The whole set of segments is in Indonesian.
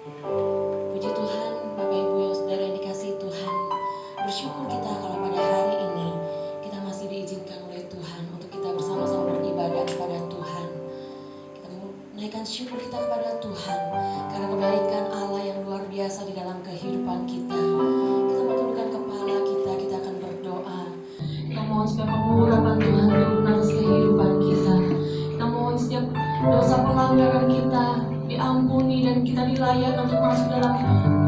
Puji Tuhan, Bapak Ibu yang saudara yang dikasihi Tuhan. Bersyukur kita kalau pada hari ini kita masih diizinkan oleh Tuhan untuk kita bersama-sama beribadah kepada Tuhan. Kita menaikkan syukur kita kepada Tuhan karena kebaikan Allah yang luar biasa di dalam kehidupan kita. Kita mau tundukkan kepala kita, kita akan berdoa. Kita mohon supaya pengurapan Tuhan turun atas kehidupan kita. Kita mohon setiap dosa pelanggaran kita diampuni dan kita dilayakkan untuk masuk dalam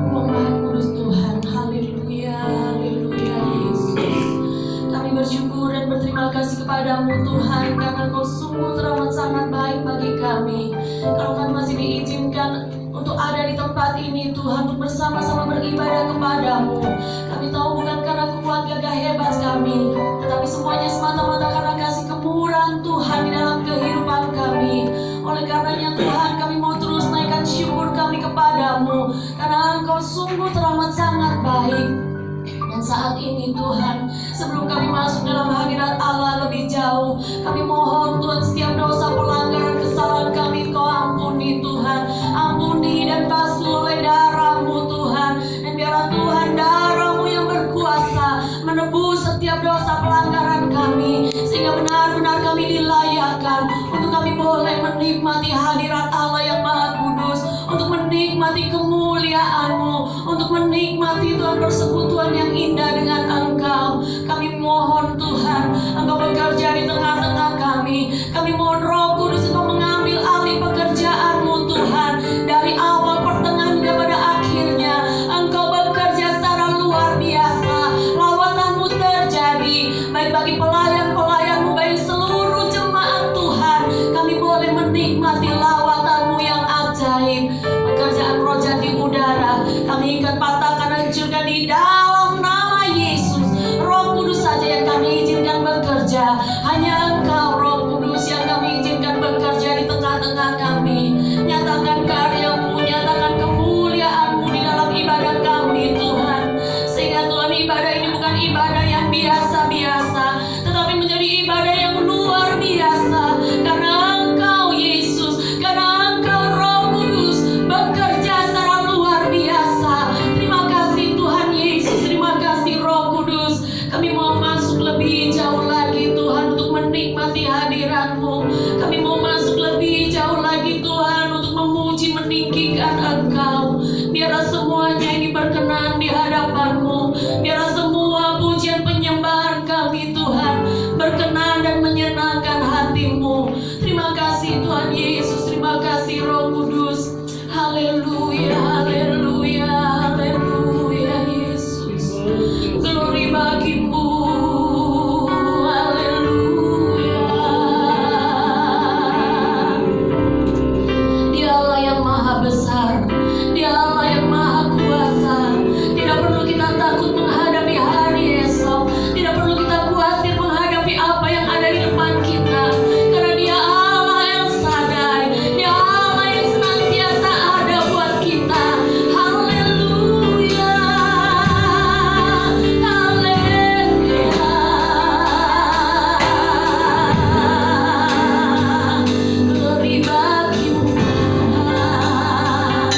ruang Maha Kudus Tuhan. Haleluya, haleluya Yesus. Kami bersyukur dan berterima kasih kepadamu Tuhan, karena Kau sungguh teramat sangat baik bagi kami. Kalau kami masih diizinkan untuk ada di tempat ini Tuhan, untuk bersama-sama beribadah kepadamu. Kami tahu bukan karena kuat gagah hebat kami, tetapi semuanya semata-mata karena kasih kemurahan Tuhan di dalam kehidupan kami. Oleh karenanya Tuhan, kami mau terus naikkan syukur kami kepadamu, karena Engkau sungguh teramat sangat baik. Dan saat ini Tuhan, sebelum kami masuk dalam hadirat Allah lebih jauh, kami mohon Tuhan setiap dosa pelanggaran kesalahan kami Kau ampuni Tuhan. Ampuni dan basuh oleh darah-Mu Tuhan. Dan biarlah Tuhan darah-Mu yang berkuasa menebus setiap dosa pelanggaran kami, sehingga benar-benar kami dilayakkan untuk kami boleh menikmati hadirat Allah yang Maha Kudus, untuk menikmati kemuliaan-Mu, untuk menikmati Tuhan persekutuan yang indah dengan Engkau. Kami mohon Tuhan, Engkau bekerja di tengah-tengah kami. Kami mohon Roh Kudus Engkau mengambil alih pekerjaan-Mu Tuhan. Dari awal, pertengahan, hingga pada akhirnya Engkau bekerja secara luar biasa. Lawatan-Mu terjadi baik bagi pelayan-pelayan-Mu, baik seluruh jemaat Tuhan. Kami boleh menikmati lawatan-Mu yang ajaib. Pekerjaan roja di udara kami ikat, patahkan, hancurkan di dalam nama Yesus. Roh Kudus saja yang kami izinkan bekerja. Hanya Engkau Roh Kudus yang kami izinkan bekerja di tengah-tengah kami. Nyatakan karya-Mu, nyatakan kemuliaan-Mu di dalam ibadah kami Tuhan. Sehingga Tuhan, ibadah ini bukan ibadah yang biasa-biasa, tetapi menjadi ibadah yang luar biasa. Karena Engkau Yesus, karena Engkau Roh Kudus bekerja secara luar biasa. Terima kasih Tuhan Yesus, terima kasih Roh Kudus. Kami mau masuk lebih jauh lagi Tuhan untuk menikmati hadirat-Mu. Kami mau masuk lebih jauh lagi Tuhan untuk memuji, meninggikan Engkau. Biarlah semuanya ini berkenan di hadapan-Mu. Biarlah semua pujian penyembahan kami Tuhan berkenan dan menyenangkan hati-Mu. Terima kasih Tuhan Yesus, terima kasih Roh Kudus. Haleluya, haleluya, haleluya Yesus. Glory bagi-Mu. Haleluya. Dialah yang maha besar, Dialah yang maha kuasa. Tidak perlu kita takut menghadapi hari esok. Tidak perlu kita khawatir menghadapi apa yang ada di depan kita. Karena Dia Allah yang sadar, Dia Allah yang senantiasa ada buat kita. Haleluya, haleluya. Glory bagi-Mu Tuhan.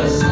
There's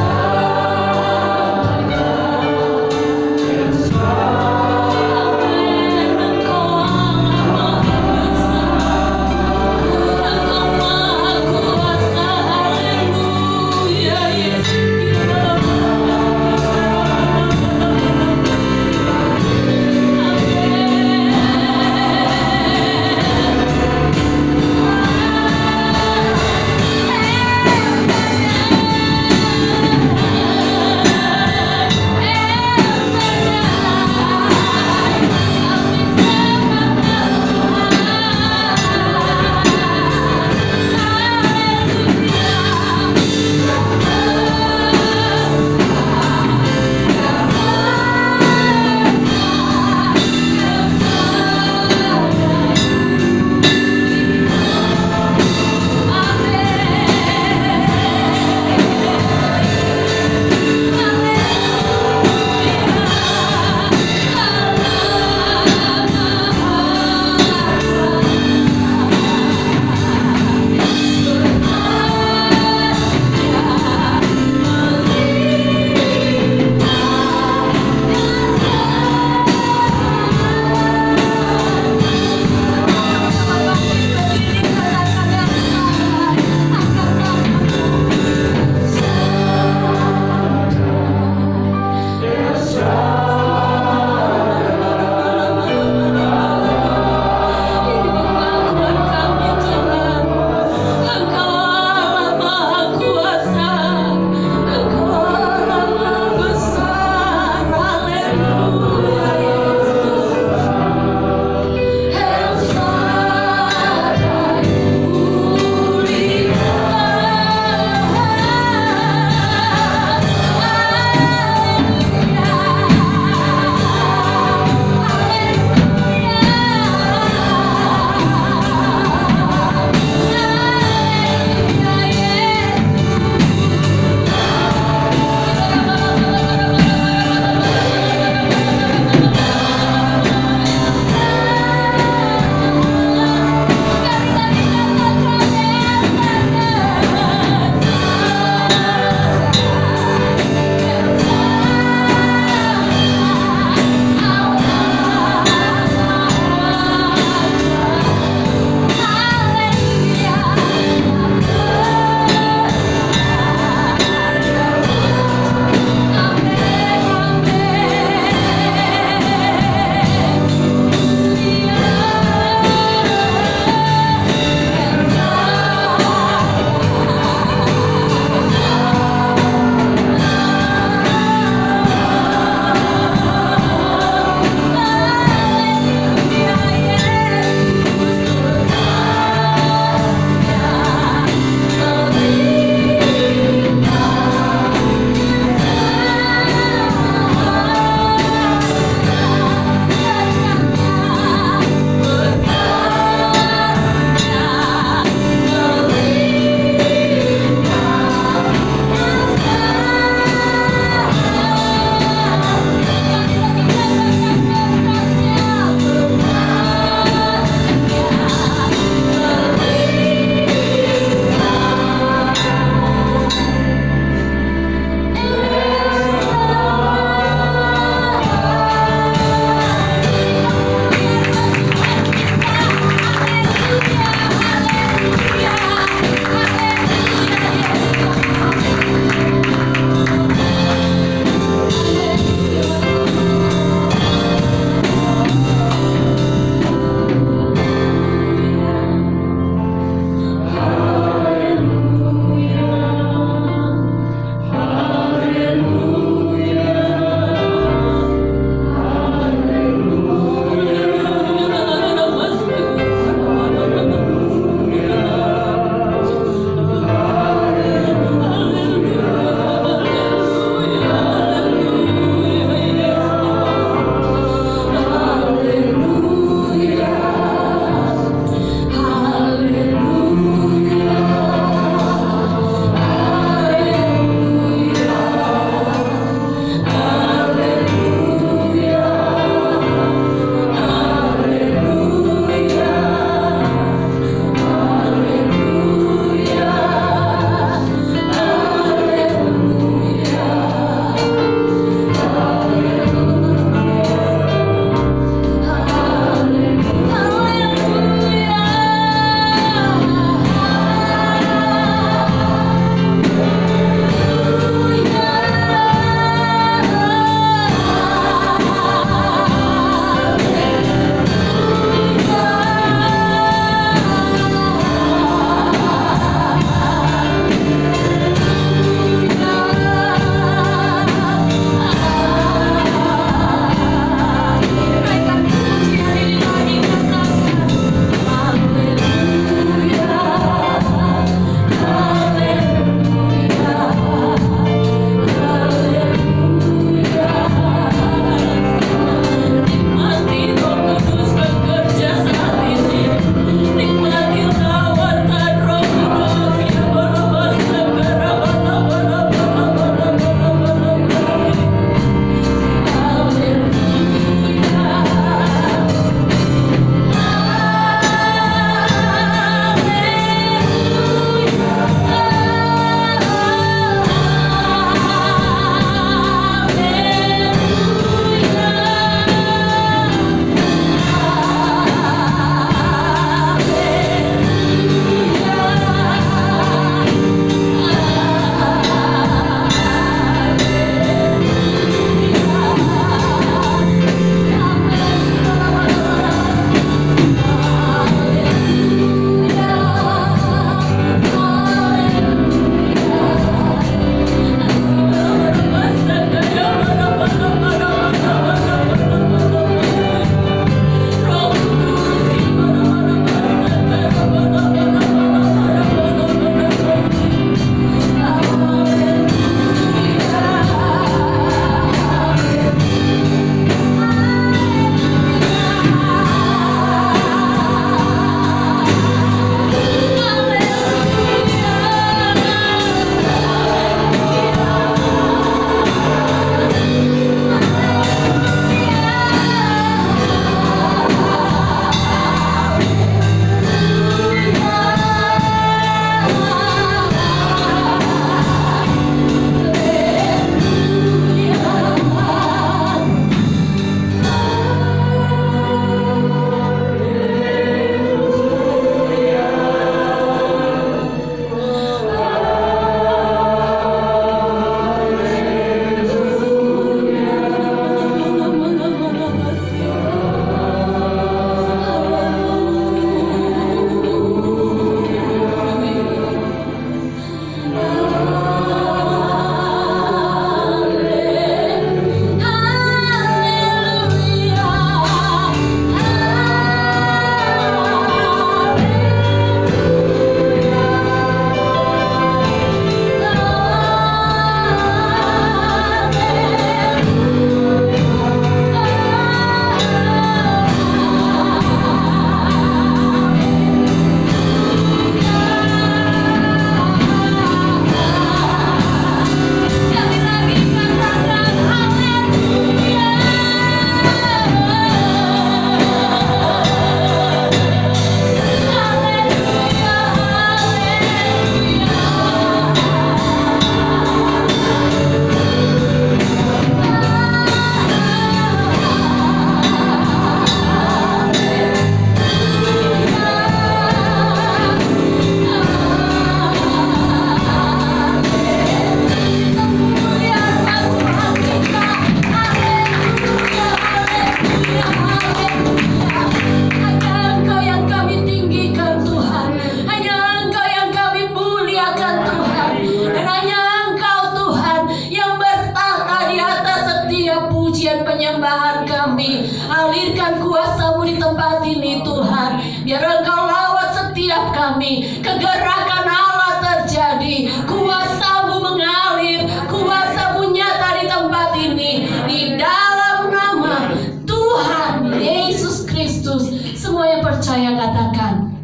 tempat ini Tuhan. Biar Engkau lawat setiap kami. Kegerakan Allah terjadi, kuasa-Mu mengalir, kuasa-Mu nyata di tempat ini. Di dalam nama Tuhan Yesus Kristus, semua yang percaya katakan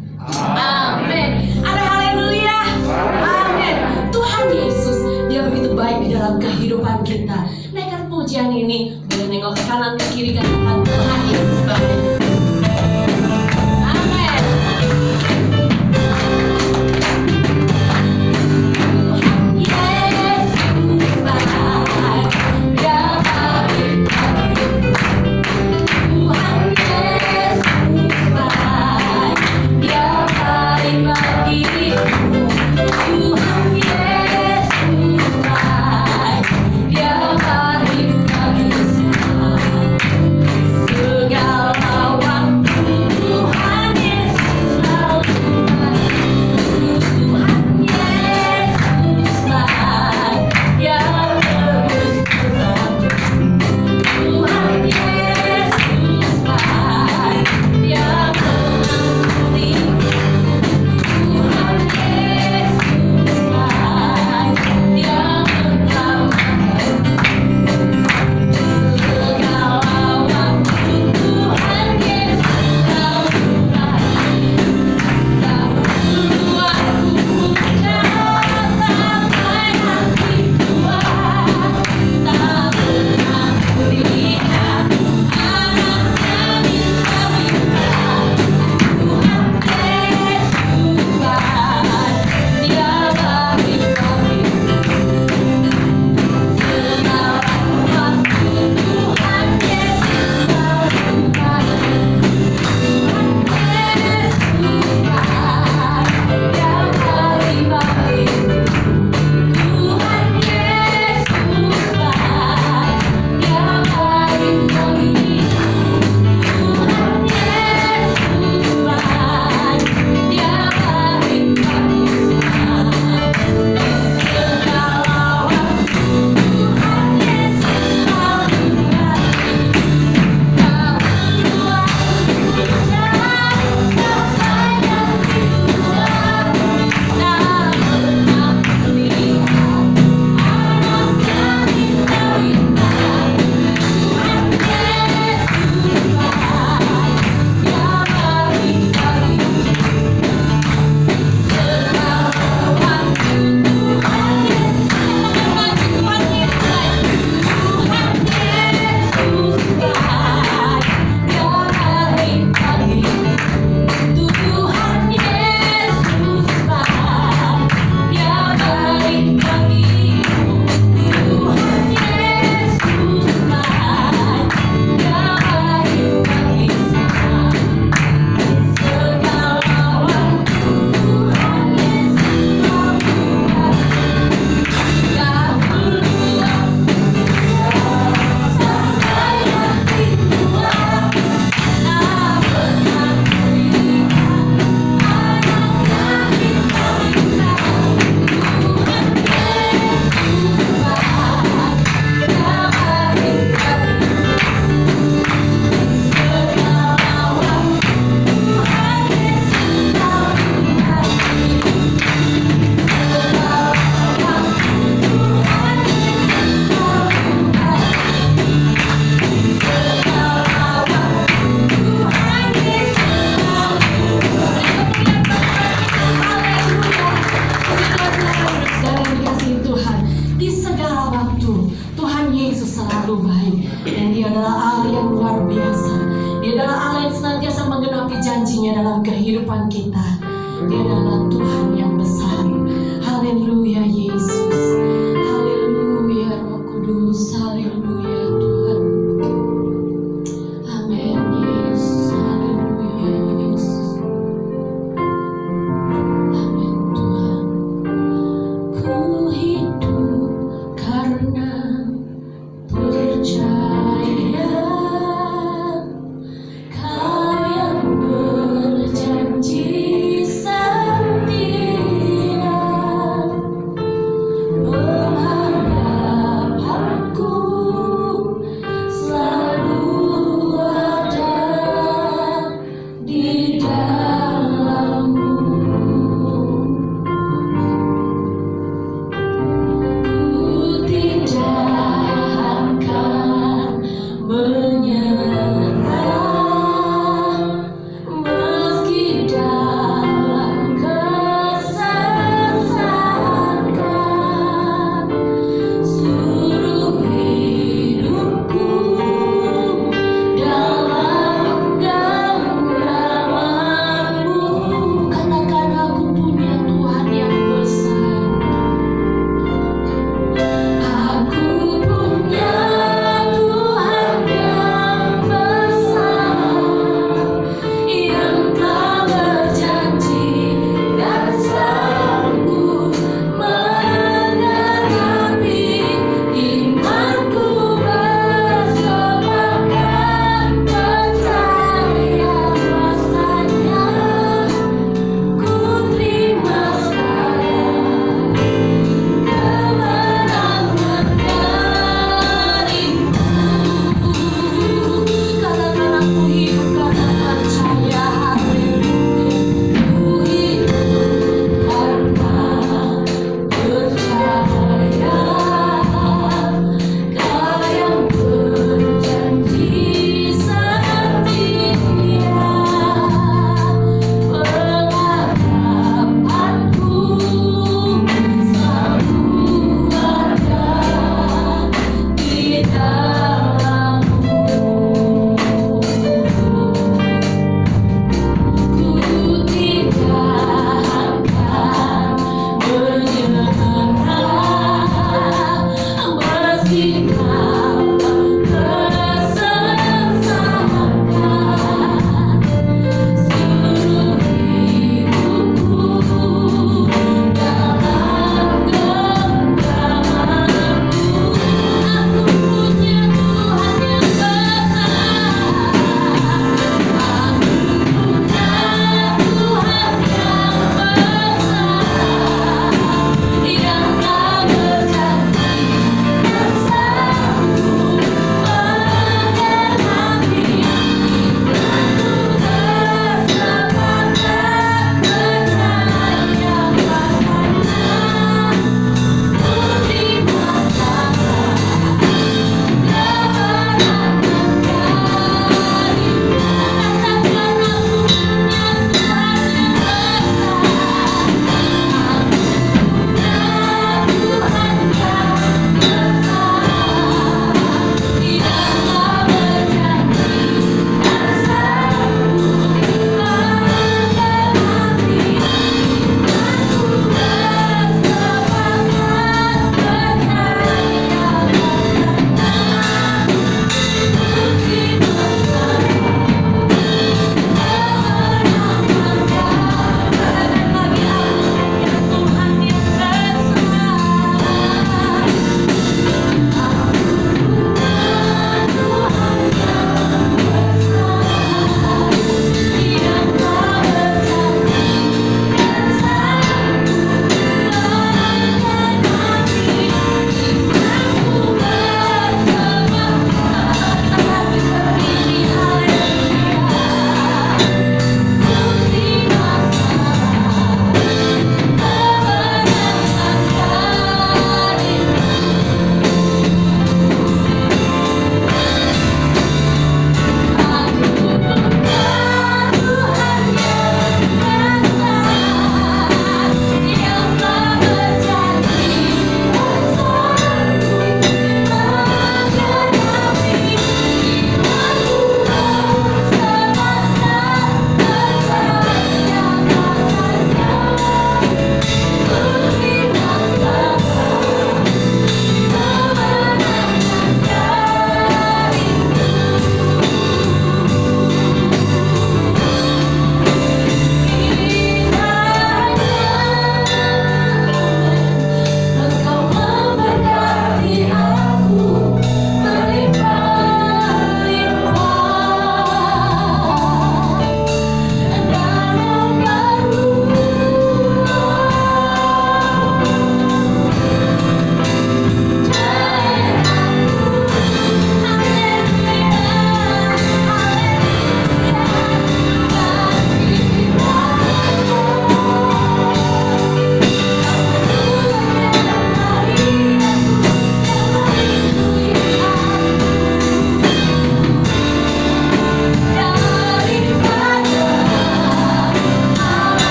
amin. Ada haleluya. Amin. Tuhan Yesus, Dia begitu baik di dalam kehidupan kita. Naikkan pujian ini, boleh nengok ke kanan ke kiri, katakan Tuhan Yesus baik. Amin.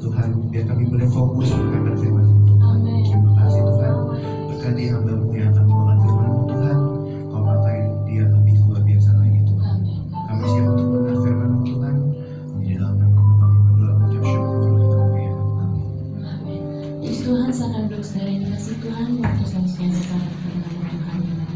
Tuhan, biar kami boleh fokus menghadap firman Tuhan. Terima kasih Tuhan, berkati hamba-Mu yang akan membawakan firman-Mu Tuhan. Kau pakai dia lebih luar biasa lagi Tuhan. Kami siap untuk mendengar firman-Mu Tuhan. Di dalam nama-Mu kami berdoa mengucap syukur. Haleluya. Amin. Puji Tuhan, saudara duduk saudara yang dikasihi Tuhan, waktu selanjutnya sekarang firman Tuhan yang ada.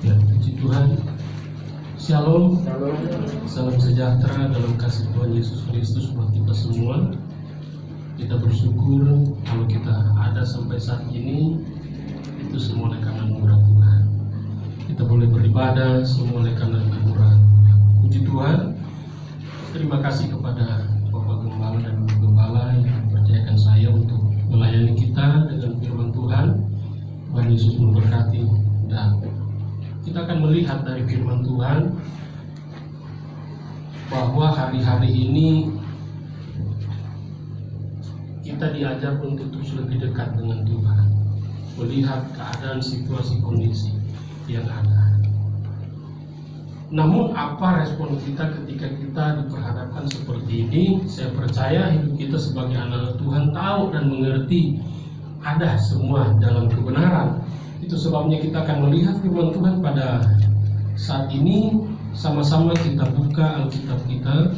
Ya, puji Tuhan. Shalom. Salam sejahtera dalam kasih Tuhan Yesus Kristus buat kita semua. Kita bersyukur kalau kita ada sampai saat ini, itu semua oleh karena anugerah Tuhan. Kita boleh beribadah semua oleh karena anugerah Tuhan. Puji Tuhan. Terima kasih kepada Bapak Gembala dan Ibu Gembala yang mempercayakan saya untuk melayani kita dengan firman Tuhan. Tuhan Yesus memberkati. Dan kita akan melihat dari firman Tuhan bahwa hari-hari ini kita diajar untuk terus lebih dekat dengan Tuhan, melihat keadaan situasi kondisi yang ada. Namun apa respon kita ketika kita diperhadapkan seperti ini? Saya percaya hidup kita sebagai anak Tuhan tahu dan mengerti ada semua dalam kebenaran. Itu sebabnya kita akan melihat firman Tuhan pada saat ini. Sama-sama kita buka Alkitab kita,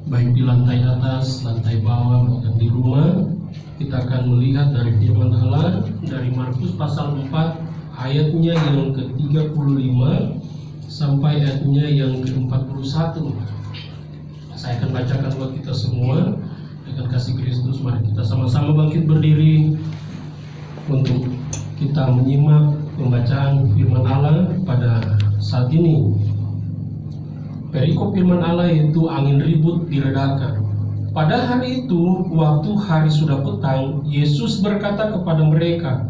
baik di lantai atas, lantai bawah, bahkan di rumah. Kita akan melihat dari firman Allah dari Markus pasal 4 ayatnya yang ke-35 sampai ayatnya yang ke-41. Saya akan bacakan buat kita semua dengan kasih Kristus. Mari kita sama-sama bangkit berdiri untuk kita menyimak pembacaan firman Allah pada saat ini. Perikop firman Allah itu angin ribut diredakan. Pada hari itu, waktu hari sudah petang, Yesus berkata kepada mereka,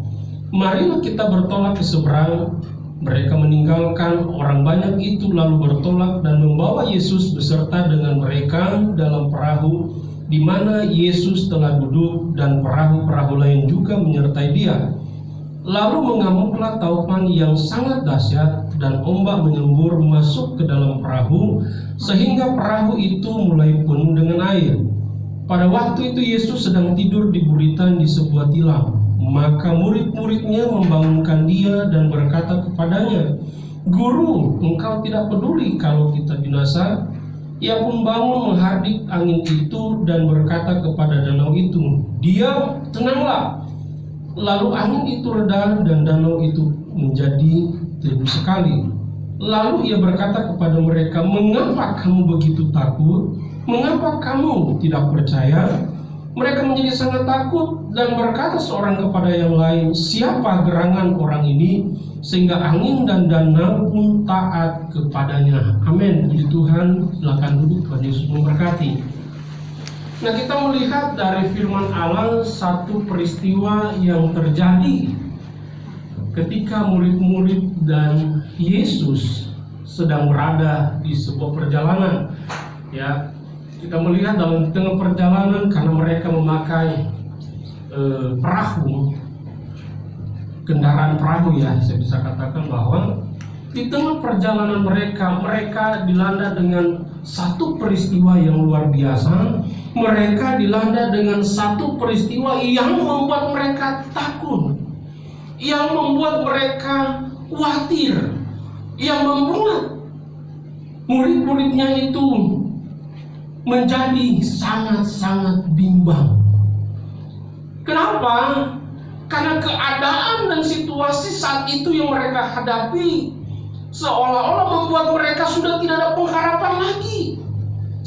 "Marilah kita bertolak ke seberang." Mereka meninggalkan orang banyak itu lalu bertolak dan membawa Yesus beserta dengan mereka dalam perahu di mana Yesus telah duduk, dan perahu-perahu lain juga menyertai dia. Lalu mengamuklah taufan yang sangat dahsyat, dan ombak menyembur masuk ke dalam perahu, sehingga perahu itu mulai penuh dengan air. Pada waktu itu Yesus sedang tidur di buritan di sebuah tilam. Maka murid-muridnya membangunkan dia dan berkata kepadanya, "Guru, engkau tidak peduli kalau kita binasa?" Ia pun bangun menghardik angin itu dan berkata kepada danau itu, "Diam, tenanglah." Lalu angin itu reda dan danau itu menjadi teduh sekali. Lalu ia berkata kepada mereka, "Mengapa kamu begitu takut? Mengapa kamu tidak percaya?" Mereka menjadi sangat takut dan berkata seorang kepada yang lain, "Siapa gerangan orang ini sehingga angin dan danau pun taat kepadanya?" Amin. Puji Tuhan. Silakan duduk. Tuhan Yesus memberkati. Nah, kita melihat dari firman Allah satu peristiwa yang terjadi ketika murid-murid dan Yesus sedang berada di sebuah perjalanan. Ya, kita melihat dalam tengah perjalanan karena mereka memakai perahu, kendaraan perahu, ya, saya bisa katakan bahwa di tengah perjalanan mereka dilanda dengan satu peristiwa yang luar biasa. Mereka dilanda dengan satu peristiwa yang membuat mereka takut, yang membuat mereka khawatir, yang membuat murid-muridnya itu menjadi sangat-sangat bimbang. Kenapa? Karena keadaan dan situasi saat itu yang mereka hadapi seolah-olah membuat mereka sudah tidak ada pengharapan lagi.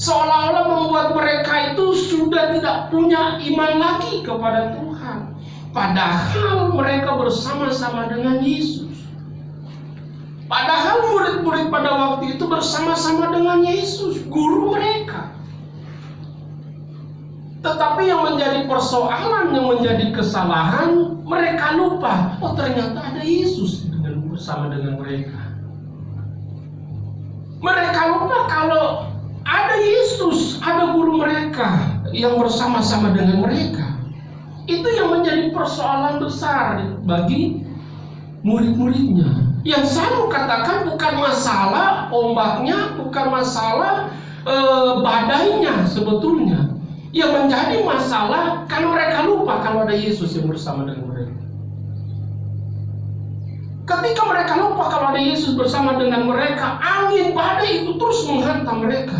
Seolah-olah membuat mereka itu sudah tidak punya iman lagi kepada Tuhan. Padahal mereka bersama-sama dengan Yesus. Padahal murid-murid pada waktu itu bersama-sama dengan Yesus, guru mereka. Tetapi yang menjadi persoalan, yang menjadi kesalahan, mereka lupa, oh ternyata ada Yesus bersama dengan mereka. Mereka lupa kalau ada Yesus, ada guru mereka yang bersama-sama dengan mereka. Itu yang menjadi persoalan besar bagi murid-muridnya. Yang saya mau katakan bukan masalah ombaknya, bukan masalah badainya sebetulnya. Yang menjadi masalah kan mereka lupa kalau ada Yesus yang bersama dengan mereka. Ketika mereka lupa kalau ada Yesus bersama dengan mereka, angin badai itu terus menghantam mereka.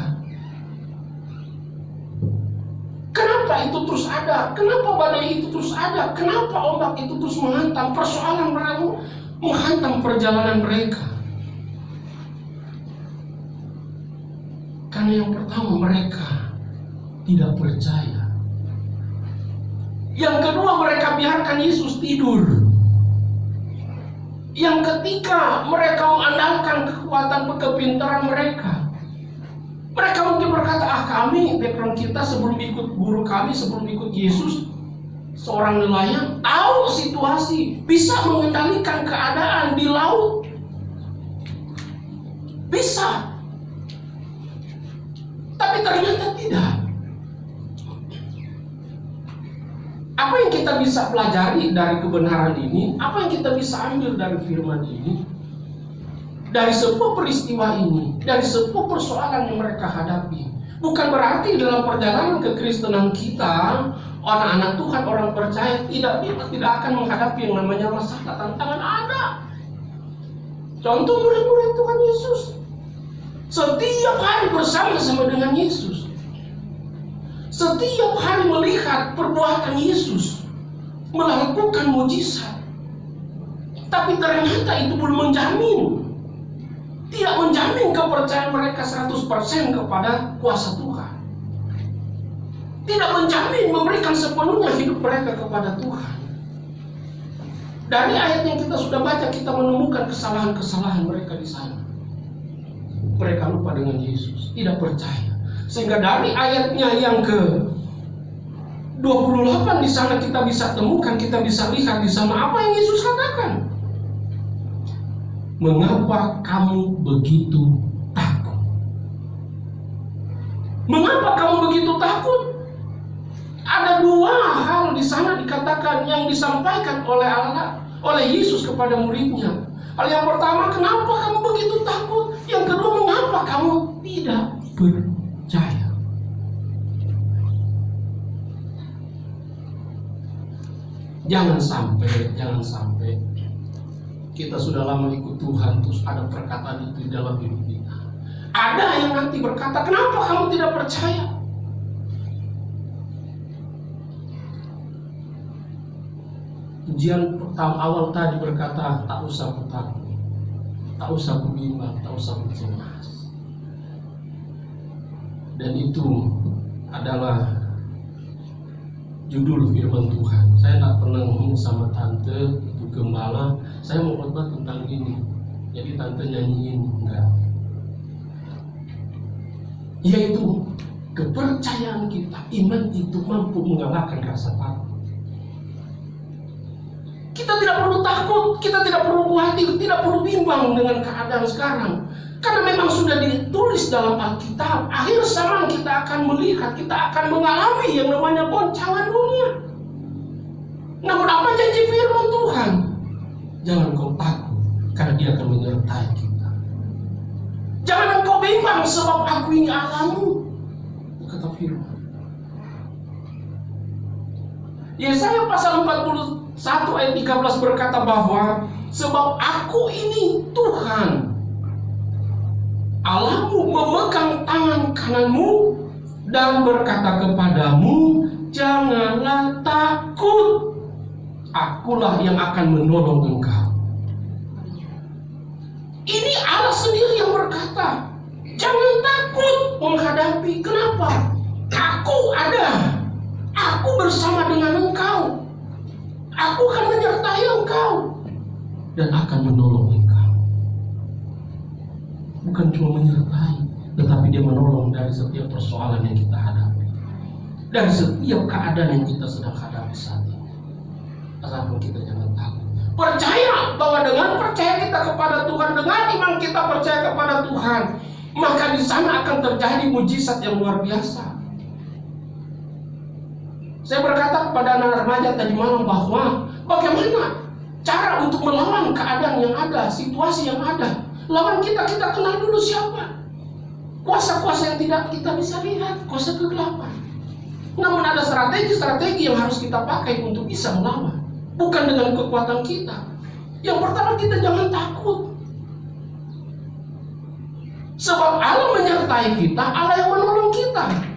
Kenapa itu terus ada? Kenapa badai itu terus ada? Kenapa ombak itu terus menghantam? Persoalan mereka menghantam perjalanan mereka. Karena yang pertama mereka tidak percaya. Yang kedua mereka biarkan Yesus tidur. Yang ketiga mereka mengandalkan kekuatan kepintaran mereka. Mereka mungkin berkata, kami, background kita sebelum ikut guru kami, sebelum ikut Yesus, seorang nelayan tahu situasi, bisa mengendalikan keadaan di laut. Bisa. Tapi ternyata tidak. Apa yang kita bisa pelajari dari kebenaran ini? Apa yang kita bisa ambil dari firman ini? Dari sebuah peristiwa ini, dari sebuah persoalan yang mereka hadapi. Bukan berarti dalam perjalanan kekristenan kita, anak-anak Tuhan, orang percaya tidak akan menghadapi yang namanya masalah, tantangan ada. Contoh murid-murid Tuhan Yesus, setiap hari bersama-sama dengan Yesus, setiap hari melihat perbuatan Yesus, melakukan mujizat. Tapi ternyata itu belum menjamin, tidak menjamin kepercayaan mereka 100% kepada kuasa Tuhan. Tidak menjamin memberikan sepenuhnya hidup mereka kepada Tuhan. Dari ayat yang kita sudah baca, kita menemukan kesalahan-kesalahan mereka di sana. Mereka lupa dengan Yesus, tidak percaya. Sehingga dari ayatnya yang ke 28 di sana kita bisa temukan, kita bisa lihat di sana apa yang Yesus katakan. Mengapa kamu begitu takut? Mengapa kamu begitu takut? Ada dua hal di sana dikatakan yang disampaikan oleh Allah, oleh Yesus kepada muridnya. Hal yang pertama, kenapa kamu begitu takut? Yang kedua, mengapa kamu tidak percaya? Jangan sampai kita sudah lama ikut Tuhan, terus ada perkataan itu di dalam hidup kita. Ada yang nanti berkata, kenapa kamu tidak percaya? Pujian pertama awal tadi berkata, tak usah ku takut, tak usah ku bimbang, tak usah ku cemas. Dan itu adalah judul firman Tuhan. Saya tak pernah ngomong sama tante, itu gembala, saya mau khotbah tentang ini. Jadi tante nyanyiin, enggak. Yaitu kepercayaan kita, iman itu mampu mengalahkan rasa takut. Kita tidak perlu takut, kita tidak perlu khawatir, tidak perlu bimbang dengan keadaan sekarang. Karena memang sudah ditulis dalam Alkitab, akhir zaman kita akan melihat, kita akan mengalami yang namanya goncangan dunia. Namun apa janji firman Tuhan? Jangan kau takut, karena Dia akan menyertai kita. Jangan kau bimbang, sebab aku ini Allahmu, kata firman. Yesaya pasal 41 ayat 13 berkata bahwa sebab aku ini Tuhan Allahmu, memegang tangan kananmu dan berkata kepadamu, janganlah takut, akulah yang akan menolong engkau. Ini Allah sendiri yang berkata, jangan takut menghadapi. Kenapa? Aku ada, aku bersama dengan engkau, aku akan menyertai engkau dan akan menolong engkau. Bukan cuma menyertai, tetapi Dia menolong dari setiap persoalan yang kita hadapi, dari setiap keadaan yang kita sedang hadapi saat ini. Asalkan kita jangan takut. Percaya bahwa dengan percaya kita kepada Tuhan, dengan iman kita percaya kepada Tuhan, maka di sana akan terjadi mujizat yang luar biasa. Saya berkata kepada anak remaja tadi malam bahwa bagaimana cara untuk melawan keadaan yang ada, situasi yang ada. Lawan kita kenal dulu siapa. Kuasa-kuasa yang tidak kita bisa lihat, kuasa kegelapan. Namun ada strategi-strategi yang harus kita pakai untuk bisa melawan. Bukan dengan kekuatan kita. Yang pertama, kita jangan takut. Sebab Allah menyertai kita, Allah yang menolong kita.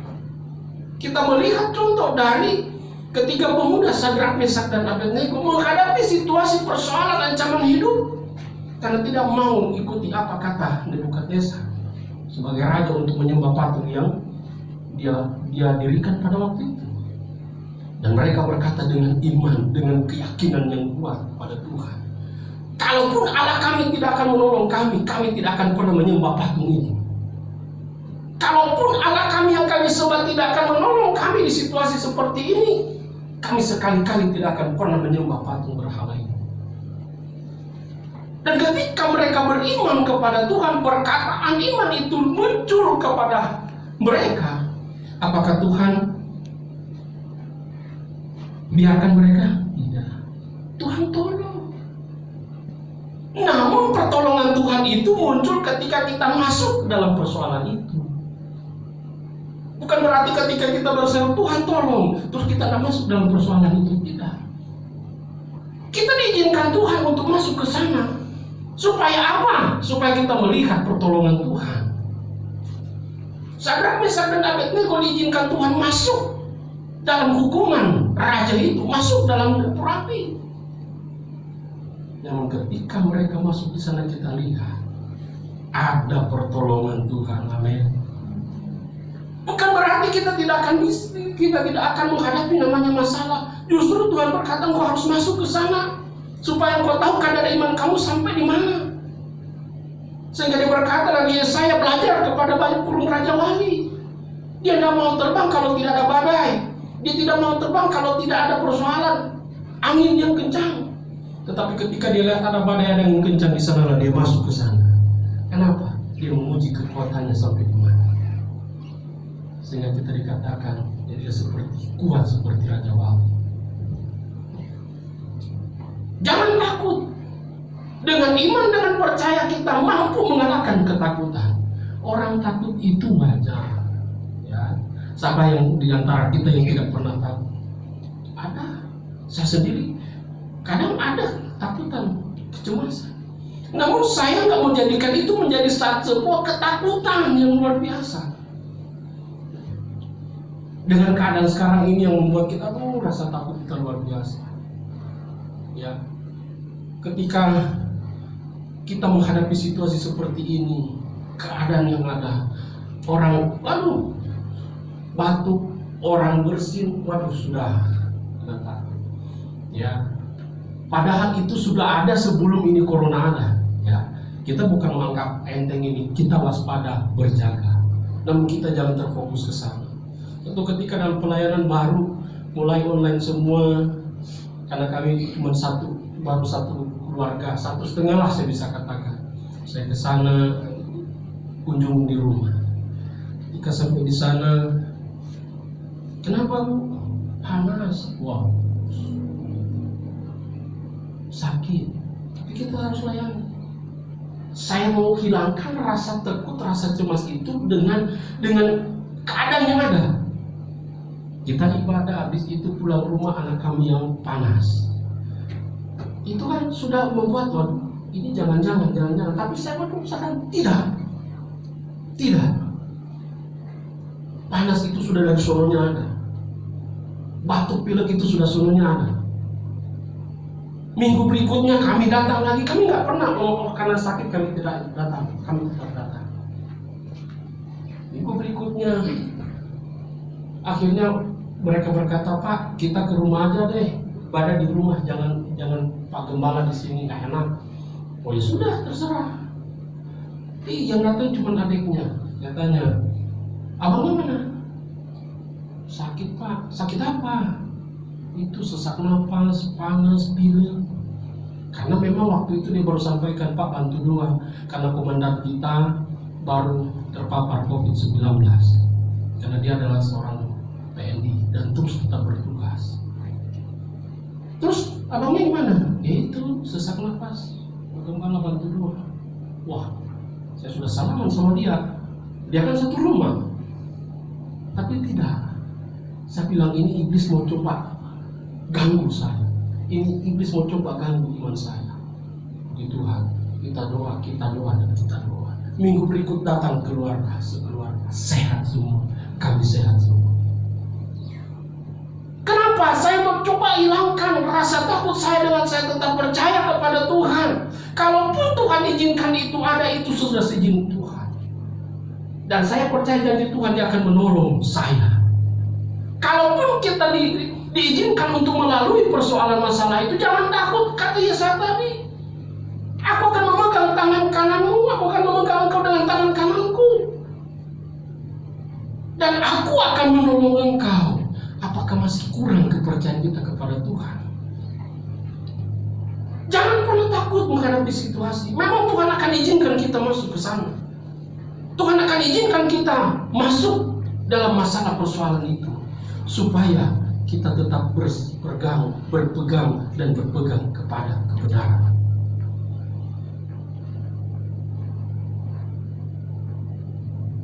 Kita melihat contoh dari ketiga pemuda Sadrak, Mesak, dan Abednego menghadapi situasi persoalan ancaman hidup karena tidak mau ikuti apa kata Nebukadnezar sebagai raja untuk menyembah patung yang dia dirikan pada waktu itu. Dan mereka berkata dengan iman, dengan keyakinan yang kuat pada Tuhan, kalaupun Allah kami tidak akan menolong kami tidak akan pernah menyembah patung ini. Kalaupun Allah kami yang kami sembah tidak akan menolong kami di situasi seperti ini, kami sekali-kali tidak akan pernah menyembah patung berhala ini. Dan ketika mereka beriman kepada Tuhan, perkataan iman itu muncul kepada mereka. Apakah Tuhan biarkan mereka? Tidak. Tuhan tolong. Namun pertolongan Tuhan itu muncul ketika kita masuk dalam persoalan itu. Bukan berarti ketika kita berseru Tuhan tolong, terus kita tidak masuk dalam persoalan itu. Tidak. Kita diizinkan Tuhan untuk masuk ke sana. Supaya apa? Supaya kita melihat pertolongan Tuhan. Sadrak, Mesak, dan Abednego diizinkan Tuhan masuk dalam hukuman raja itu, masuk dalam dapur api. Namun ketika mereka masuk di sana, kita lihat ada pertolongan Tuhan. Amin. Bukan berarti kita tidak akan menghadapi namanya masalah. Justru Tuhan berkata engkau harus masuk ke sana supaya engkau tahu kadar iman kamu sampai di mana. Sehingga dia berkata lagi, saya belajar kepada banyak burung raja wali. Dia tidak mau terbang kalau tidak ada badai. Dia tidak mau terbang kalau tidak ada persoalan angin yang kencang. Tetapi ketika dia lihat ada badai yang kencang di sana, dia masuk ke sana. Kenapa? Dia menguji kekuatannya sampai di mana. Sehingga kita dikatakan dia seperti kuat seperti raja wali. Jangan takut. Dengan iman, dengan percaya kita mampu mengalahkan ketakutan. Orang takut itu wajar. Ya, siapa yang di antara kita yang tidak pernah takut? Ada. Saya sendiri kadang ada takutan, kecemasan. Namun saya nggak mau jadikan itu menjadi sebuah ketakutan yang luar biasa. Dengan keadaan sekarang ini yang membuat kita rasa takut kita luar biasa. Ya, ketika kita menghadapi situasi seperti ini, keadaan yang ada, orang batuk, orang bersin, sudah takut. Ya, padahal itu sudah ada sebelum ini corona ada. Ya, kita bukan menganggap enteng ini, kita waspada, berjaga. Namun kita jangan terfokus ke sana. Tentu ketika dalam pelayanan baru mulai online semua, karena kami cuma baru satu keluarga, 1,5 lah saya bisa katakan. Saya ke sana kunjung di rumah. Ketika sampai di sana, kenapa Bu? Panas. Wow. Sakit. Tapi kita harus layani. Saya mau hilangkan rasa takut, rasa cemas itu dengan keadaan yang ada. Kita ibadah, habis itu pulang rumah anak kami yang panas. Itu kan sudah membuat, waduh, ini jangan-jangan. Tapi saya berusaha tidak. Panas itu sudah dari sononya ada. Batuk pilek itu sudah sononya ada. Minggu berikutnya kami datang lagi, kami nggak pernah karena sakit kami tidak datang, kami tetap datang. Minggu berikutnya, akhirnya mereka berkata, Pak, kita ke rumah aja deh, ibadah di rumah, jangan Pak Gembala di sini, nggak enak. Oh ya sudah, terserah. Yang datang cuma adiknya, katanya, abangnya mana? Sakit Pak, sakit apa? Itu sesak napas, panas, pilek. Karena memang waktu itu dia baru sampaikan, Pak bantu doa, karena komandan kita baru terpapar COVID-19. Karena dia adalah seorang PNI dan terus kita berdoa. Terus abangnya gimana? Ya itu sesak nafas, bagaimana bantu doa. Wah, saya sudah salaman sama dia. Dia kan satu rumah. Tapi tidak. Saya bilang ini iblis mau coba ganggu saya. Ini iblis mau coba ganggu iman saya. Di Tuhan, kita doa, dan kita doa. Minggu berikut datang keluarga, sekeluarga sehat semua. Kami sehat semua. Kenapa? Saya mencoba hilangkan rasa takut saya dengan saya tetap percaya kepada Tuhan. Kalaupun Tuhan izinkan itu ada, itu sudah seizin Tuhan. Dan saya percaya janji Tuhan, Dia akan menolong saya. Kalaupun kita diizinkan untuk melalui persoalan masalah itu, jangan takut, kata Yesaya tadi. Aku akan memegang tangan kananmu, aku akan memegang engkau dengan tangan kananku. Dan aku akan menolong engkau. Apakah masih kurang kepercayaan kita kepada Tuhan? Jangan pernah takut menghadapi situasi. Memang Tuhan akan izinkan kita masuk ke sana. Tuhan akan izinkan kita masuk dalam masalah persoalan itu, supaya kita tetap berpegang kepada kebenaran.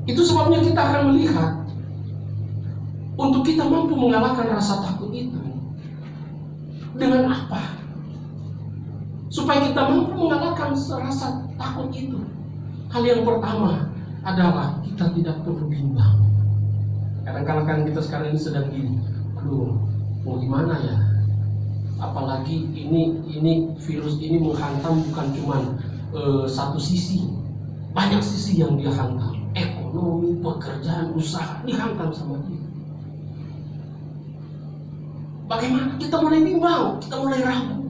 Itu sebabnya kita akan melihat, untuk kita mampu mengalahkan rasa takut itu dengan apa? Supaya kita mampu mengalahkan rasa takut itu, hal yang pertama adalah kita tidak perlu bimbang. Kadang-kadang kan kita sekarang ini sedang gini, aduh, mau gimana ya? Apalagi ini virus ini menghantam bukan cuma satu sisi, banyak sisi yang dia hantam. Ekonomi, pekerjaan, usaha dihantam sama dia. Bagaimana? Kita mulai bimbang, kita mulai ragu.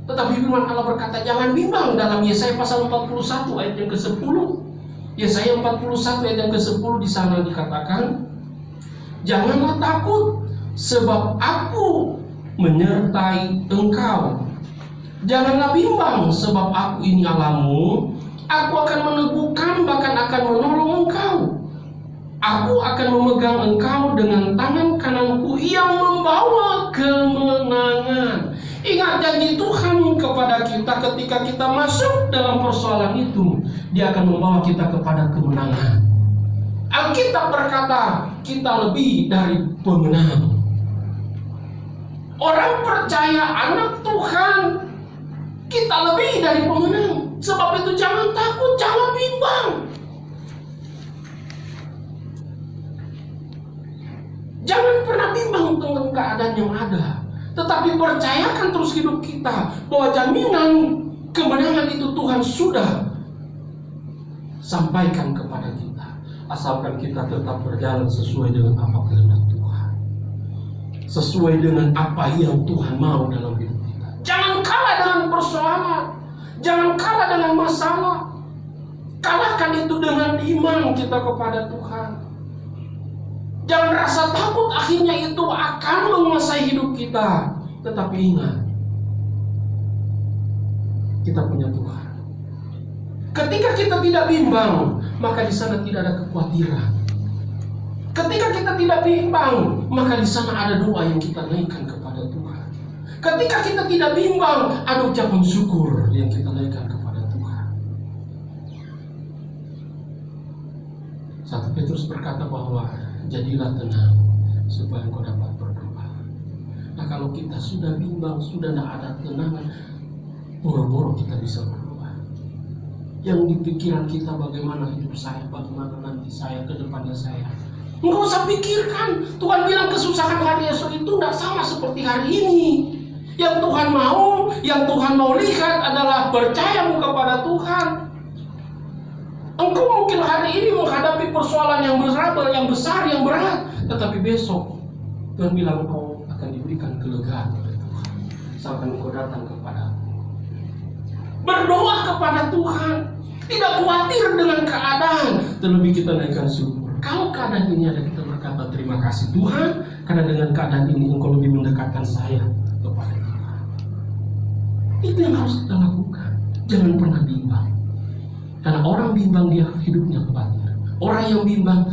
Tetapi firman Allah berkata, jangan bimbang. Dalam Yesaya pasal 41 ayat yang ke-10. Yesaya 41 ayat yang ke-10 di sana dikatakan, janganlah takut, sebab aku menyertai engkau. Janganlah bimbang, sebab aku ini Allahmu. Aku akan meneguhkan, bahkan akan menolong engkau. Aku akan memegang engkau dengan tangan kananku yang membawa kemenangan. Ingat janji Tuhan kepada kita ketika kita masuk dalam persoalan itu, Dia akan membawa kita kepada kemenangan. Alkitab berkata, kita lebih dari pemenang. Orang percaya, anak Tuhan, kita lebih dari pemenang. Sebab itu jangan takut, jangan bimbang. Jangan pernah bimbang tentang keadaan yang ada. Tetapi percayakan terus hidup kita bahwa jaminan kemenangan itu Tuhan sudah sampaikan kepada kita. Asalkan kita tetap berjalan sesuai dengan apa kehendak Tuhan, sesuai dengan apa yang Tuhan mau dalam hidup kita. Jangan kalah dengan persoalan, jangan kalah dengan masalah. Kalahkan itu dengan iman kita kepada Tuhan. Jangan rasa takut akhirnya itu akan menguasai hidup kita. Tetapi ingat, kita punya Tuhan. Ketika kita tidak bimbang, maka di sana tidak ada kekhawatiran. Ketika kita tidak bimbang, maka di sana ada doa yang kita naikkan kepada Tuhan. Ketika kita tidak bimbang, ada ucapan syukur yang kita naikkan kepada Tuhan. 1 Petrus berkata bahwa jadilah tenang supaya engkau dapat berdoa. Nah, kalau kita sudah bimbang, sudah tidak ada tenangan, boro-boro kita bisa berdoa. Yang di pikiran kita bagaimana hidup saya, bagaimana nanti saya, ke depannya saya. Enggak usah pikirkan. Tuhan bilang kesusahan hari esok itu tidak sama seperti hari ini. Yang Tuhan mau lihat adalah percayamu kepada Tuhan. Engkau mungkin hari ini menghadapi persoalan yang berat, yang besar, yang berat, tetapi besok Tuhan bilang engkau akan diberikan kelegaan oleh Tuhan. Sampai engkau datang kepada Aku. Berdoa kepada Tuhan, tidak khawatir dengan keadaan, terlebih kita naikkan syukur. Kalau keadaan ini ada, kita berkata terima kasih Tuhan, karena dengan keadaan ini engkau lebih mendekatkan saya kepada Tuhan. Itu yang harus kita lakukan. Jangan pernah bimbang. Karena orang bimbang dia hidupnya khawatir. Orang yang bimbang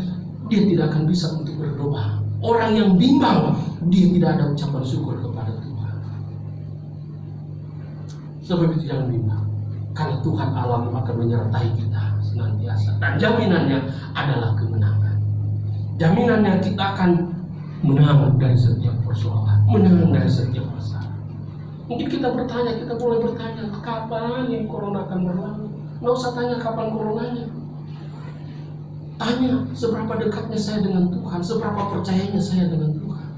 dia tidak akan bisa untuk berdoa. Orang yang bimbang dia tidak ada ucapan syukur kepada Tuhan. Sebab itu jangan bimbang, karena Tuhan Allah akan menyertai kita senantiasa, dan jaminannya adalah kemenangan. Jaminannya kita akan menang dari setiap persoalan, menang dari setiap masalah. Mungkin kita boleh bertanya, kapan ini corona akan berlalu? Nggak usah tanya kapan coronanya. Tanya, seberapa dekatnya saya dengan Tuhan, seberapa percayanya saya dengan Tuhan.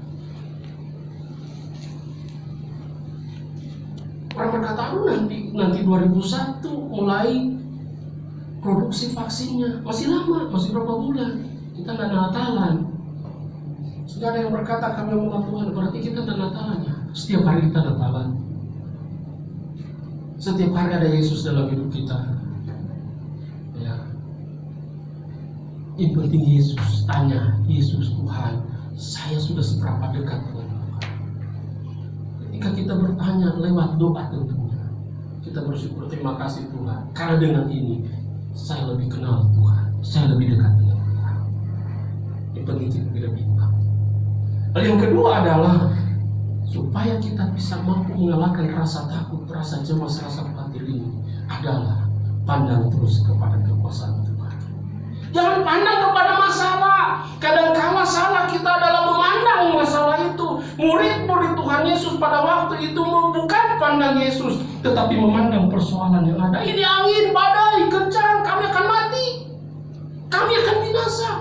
Orang berkata, nanti 2001 mulai produksi vaksinnya. Masih lama, masih berapa bulan. Kita nggak Natalan. Sudah ada yang berkata kami umat Tuhan, berarti kita ada Natalannya. Setiap hari kita Natalan. Setiap hari ada Yesus dalam hidup kita. Ya. Yang penting Yesus, tanya Yesus, Tuhan, saya sudah seberapa dekat dengan Tuhan. Ketika kita bertanya lewat doa tentunya, kita bersyukur, terima kasih Tuhan, karena dengan ini saya lebih kenal Tuhan, saya lebih dekat dengan Tuhan. Yang penting kita tidak bimbang. Lalu yang kedua adalah supaya kita bisa mampu mengalahkan rasa takut, rasa cemas, rasa khawatir ini adalah pandang terus kepada kekuasaan Tuhan. Jangan pandang kepada masalah. Kadang-kala salah kita adalah memandang masalah itu. Murid-murid Tuhan Yesus pada waktu itu bukan pandang Yesus, tetapi memandang persoalan yang ada. Ini angin, badai, kencang, kami akan mati, kami akan binasa.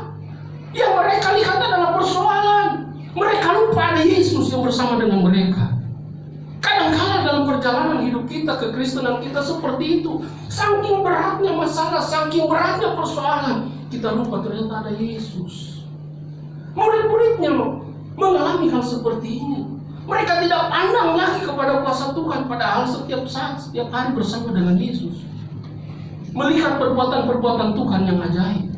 Yang mereka lihat adalah persoalan. Mereka lupa ada Yesus yang bersama dengan mereka. Kadang-kala dalam perjalanan hidup kita, kekristenan kita seperti itu. Saking beratnya masalah, saking beratnya persoalan, kita lupa ternyata ada Yesus. Murid-muridnya mengalami hal seperti ini. Mereka tidak pandang lagi kepada kuasa Tuhan, padahal setiap saat, setiap hari bersama dengan Yesus. Melihat perbuatan-perbuatan Tuhan yang ajaib.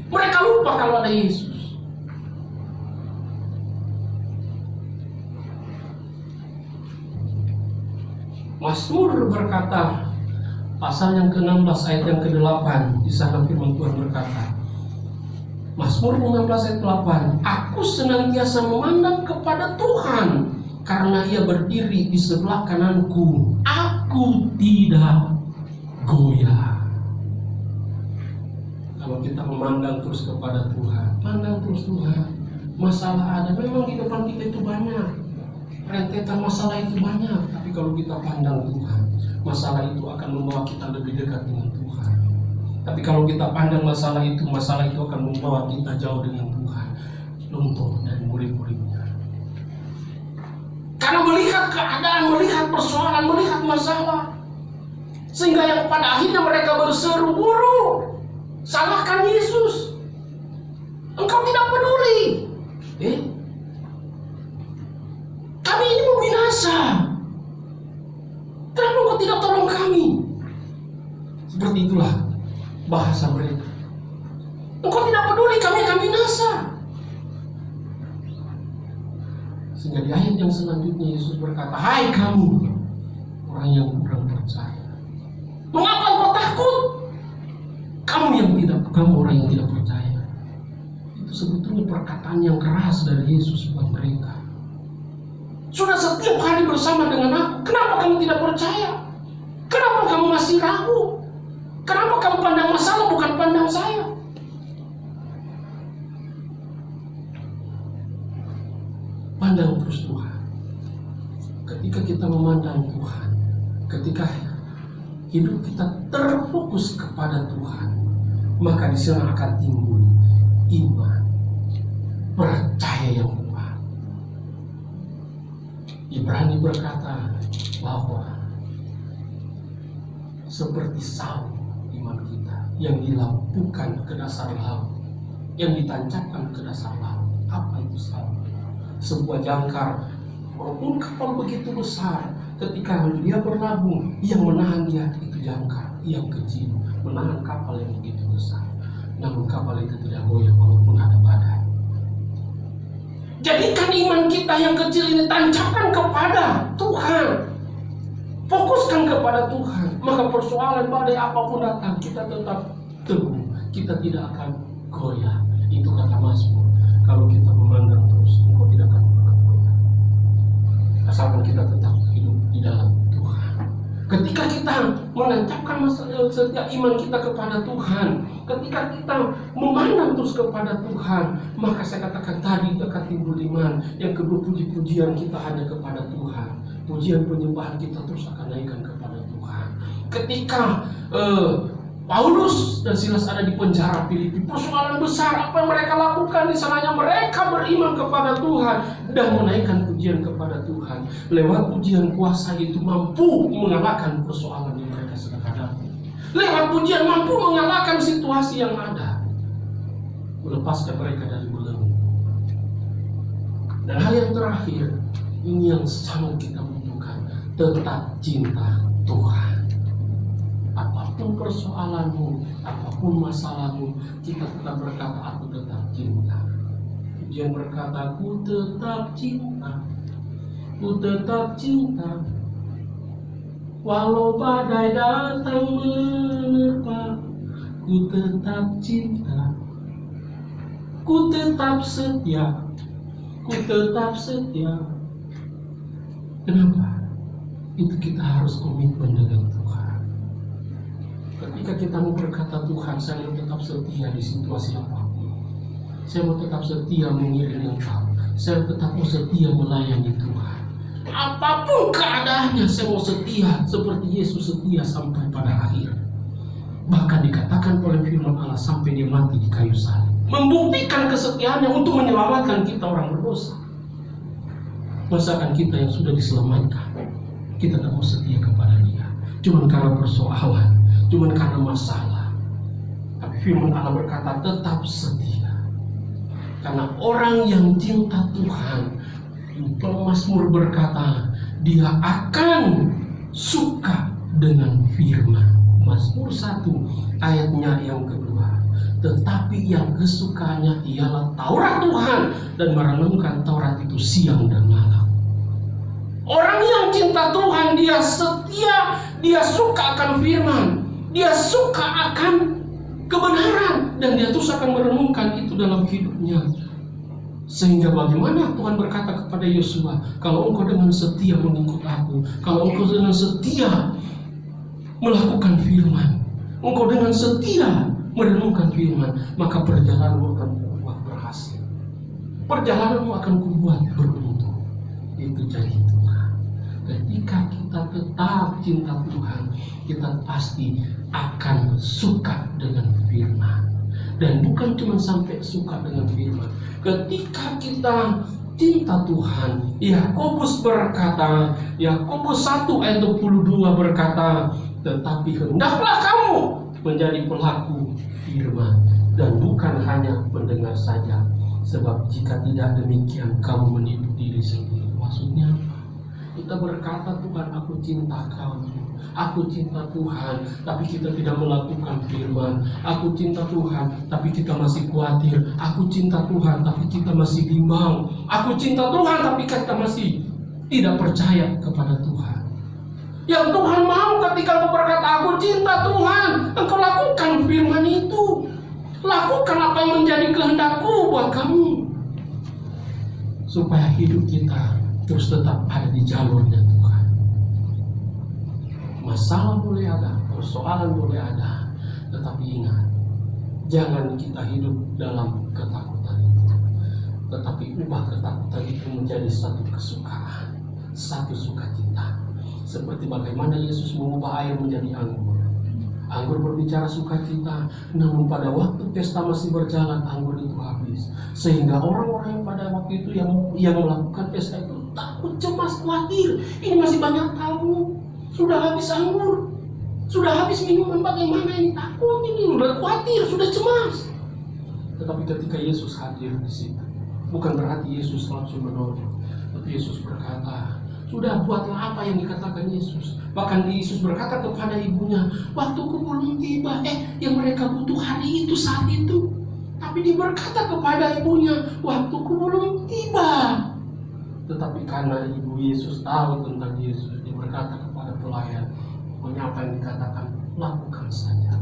Mereka lupa kalau ada Yesus. Mazmur berkata, pasal yang ke-16 ayat yang ke-8, di sana firman Tuhan berkata, Mazmur 16 ayat 8, aku senantiasa memandang kepada Tuhan, karena Ia berdiri di sebelah kananku, aku tidak goyah. Kalau kita memandang terus kepada Tuhan, pandang terus Tuhan, masalah ada, memang di depan kita itu banyak, rentetan masalah itu banyak, tapi kalau kita pandang Tuhan, masalah itu akan membawa kita lebih dekat dengan Tuhan. Tapi kalau kita pandang masalah itu akan membawa kita jauh dengan Tuhan. Luntur dari murid-muridnya. Karena melihat keadaan, melihat persoalan, melihat masalah, sehingga yang pada akhirnya mereka berseru, Guru, salahkan Yesus, Engkau tidak peduli. Kami ini mau binasa. Kenapa Engkau tidak tolong kami? Seperti itulah bahasa mereka. Engkau tidak peduli, kami akan binasa. Sehingga di ayat yang selanjutnya Yesus berkata, hai kamu, orang yang kurang percaya, mengapa engkau takut? Kamu orang yang tidak percaya. Itu sebetulnya perkataan yang keras dari Yesus buat mereka. Sudah setiap hari bersama dengan aku, kenapa kamu tidak percaya? Kenapa kamu masih ragu? Kenapa kamu pandang masalah bukan pandang saya? Pandang terus Tuhan. Ketika kita memandang Tuhan, ketika hidup kita terfokus kepada Tuhan, maka di sana akan timbul iman, percaya yang kuat. Ibrani berkata bahwa seperti saung iman kita yang dilampukan ke dasar laut, yang ditancapkan ke dasar laut. Apa itu saung? Sebuah jangkar, walaupun kapal begitu besar, ketika dia berlabuh, yang menahan dia itu jangkar yang kecil, menahan kapal yang begitu besar. Namun kapal itu tidak goyah walaupun ada badai. Jadikan iman kita yang kecil ini, tancapkan kepada Tuhan, fokuskan kepada Tuhan, maka persoalan badai apapun datang, kita tetap teguh, kita tidak akan goyah. Itu kata Mazmur. Kalau kita memandang terus, engkau tidak akan pernah goyah. asalkan kita tetap hidup di dalam Tuhan. Ketika kita menancapkan setiap iman kita kepada Tuhan, ketika kita memandang terus kepada Tuhan, maka saya katakan tadi akan timbul iman. Yang kedua, puji-pujian kita hanya kepada Tuhan. Pujian penyembahan kita terus akan naikkan kepada Tuhan. Ketika Paulus dan Silas ada di penjara Filipi, persoalan besar apa yang mereka lakukan di sananya, mereka beriman kepada Tuhan dan menaikkan pujian kepada Tuhan. Lewat pujian, kuasa itu mampu mengalahkan persoalan yang mereka sedang hadapi. Lewat pujian mampu mengalahkan situasi yang ada, melepaskan mereka dari belenggu. Dan hal yang terakhir, ini yang sangat kita butuhkan, tetap cinta Tuhan. Apapun persoalanmu, apapun masalahmu, kita tetap berkata, aku tetap cinta. Pujian berkata, ku tetap cinta, ku tetap cinta. Walau badai datang menerpa, ku tetap cinta, ku tetap setia, ku tetap setia. Kenapa? Itu kita harus komitmen dengan Tuhan. Ketika kita mau berkata, Tuhan, saya mau tetap setia di situasi apapun. Saya mau tetap setia mengiringi Engkau. Saya tetap mau setia melayani Tuhan. Apapun keadaannya, saya mau setia seperti Yesus setia sampai pada akhir. Bahkan dikatakan oleh firman Allah sampai dia mati di kayu salib, membuktikan kesetiaannya untuk menyelamatkan kita orang berdosa. Masakan kita yang sudah diselamatkan, kita tidak mau setia kepada dia cuma karena persoalan, cuma karena masalah. Tapi firman Allah berkata tetap setia. Karena orang yang cinta Tuhan, Mazmur berkata, dia akan suka dengan firman. Mazmur 1 ayatnya yang kedua. Tetapi yang kesukaannya ialah Taurat Tuhan, dan merenungkan Taurat itu siang dan malam. Orang yang cinta Tuhan, dia setia, dia suka akan firman, dia suka akan kebenaran, dan dia terus akan merenungkan itu dalam hidupnya. Sehingga bagaimana Tuhan berkata kepada Yosua, kalau engkau dengan setia mengikut aku, kalau engkau dengan setia melakukan firman, engkau dengan setia merenungkan firman, maka perjalananmu akan kubuat berhasil, perjalananmu akan kubuat beruntung. Itu janji Tuhan. Ketika kita tetap cinta Tuhan, kita pasti akan suka dengan firman. Dan bukan cuma sampai suka dengan firman. Ketika kita cinta Tuhan, Yakobus berkata, Yakobus 1 ayat 22 berkata, tetapi hendaklah kamu menjadi pelaku firman dan bukan hanya mendengar saja, sebab jika tidak demikian kamu menipu diri sendiri. Maksudnya kita berkata, Tuhan, aku cinta kamu, aku cinta Tuhan, tapi kita tidak melakukan firman. Aku cinta Tuhan, tapi kita masih khawatir. Aku cinta Tuhan, tapi kita masih bimbang. Aku cinta Tuhan, tapi kita masih tidak percaya kepada Tuhan. Yang Tuhan mau ketika engkau berkata, aku cinta Tuhan, engkau lakukan firman itu. Lakukan apa yang menjadi kehendakku buat kamu, supaya hidup kita terus tetap ada di jalurnya Tuhan. Masalah boleh ada, persoalan boleh ada, tetapi ingat, jangan kita hidup dalam ketakutan itu. Tetapi ubah ketakutan itu menjadi satu kesukaan, satu sukacita. Seperti bagaimana Yesus mengubah air menjadi anggur. Anggur berbicara sukacita, namun pada waktu pesta masih berjalan, anggur itu habis. Sehingga orang-orang yang pada waktu itu yang melakukan pesta itu takut, cemas, khawatir. Ini masih banyak tamu, sudah habis anggur, sudah habis minuman, bagaimana ini? Takut ini, sudah khawatir, sudah cemas. Tetapi ketika Yesus hadir di situ, bukan berarti Yesus langsung menolong, tapi Yesus berkata, sudah buatlah apa yang dikatakan Yesus. Bahkan Yesus berkata kepada ibunya, waktuku belum tiba. Yang mereka butuh hari itu, saat itu. Tapi dia berkata kepada ibunya, waktuku belum tiba. Tetapi karena ibu Yesus tahu tentang Yesus, dia berkata kepada pelayan, pokoknya apa yang dikatakan, lakukan saja.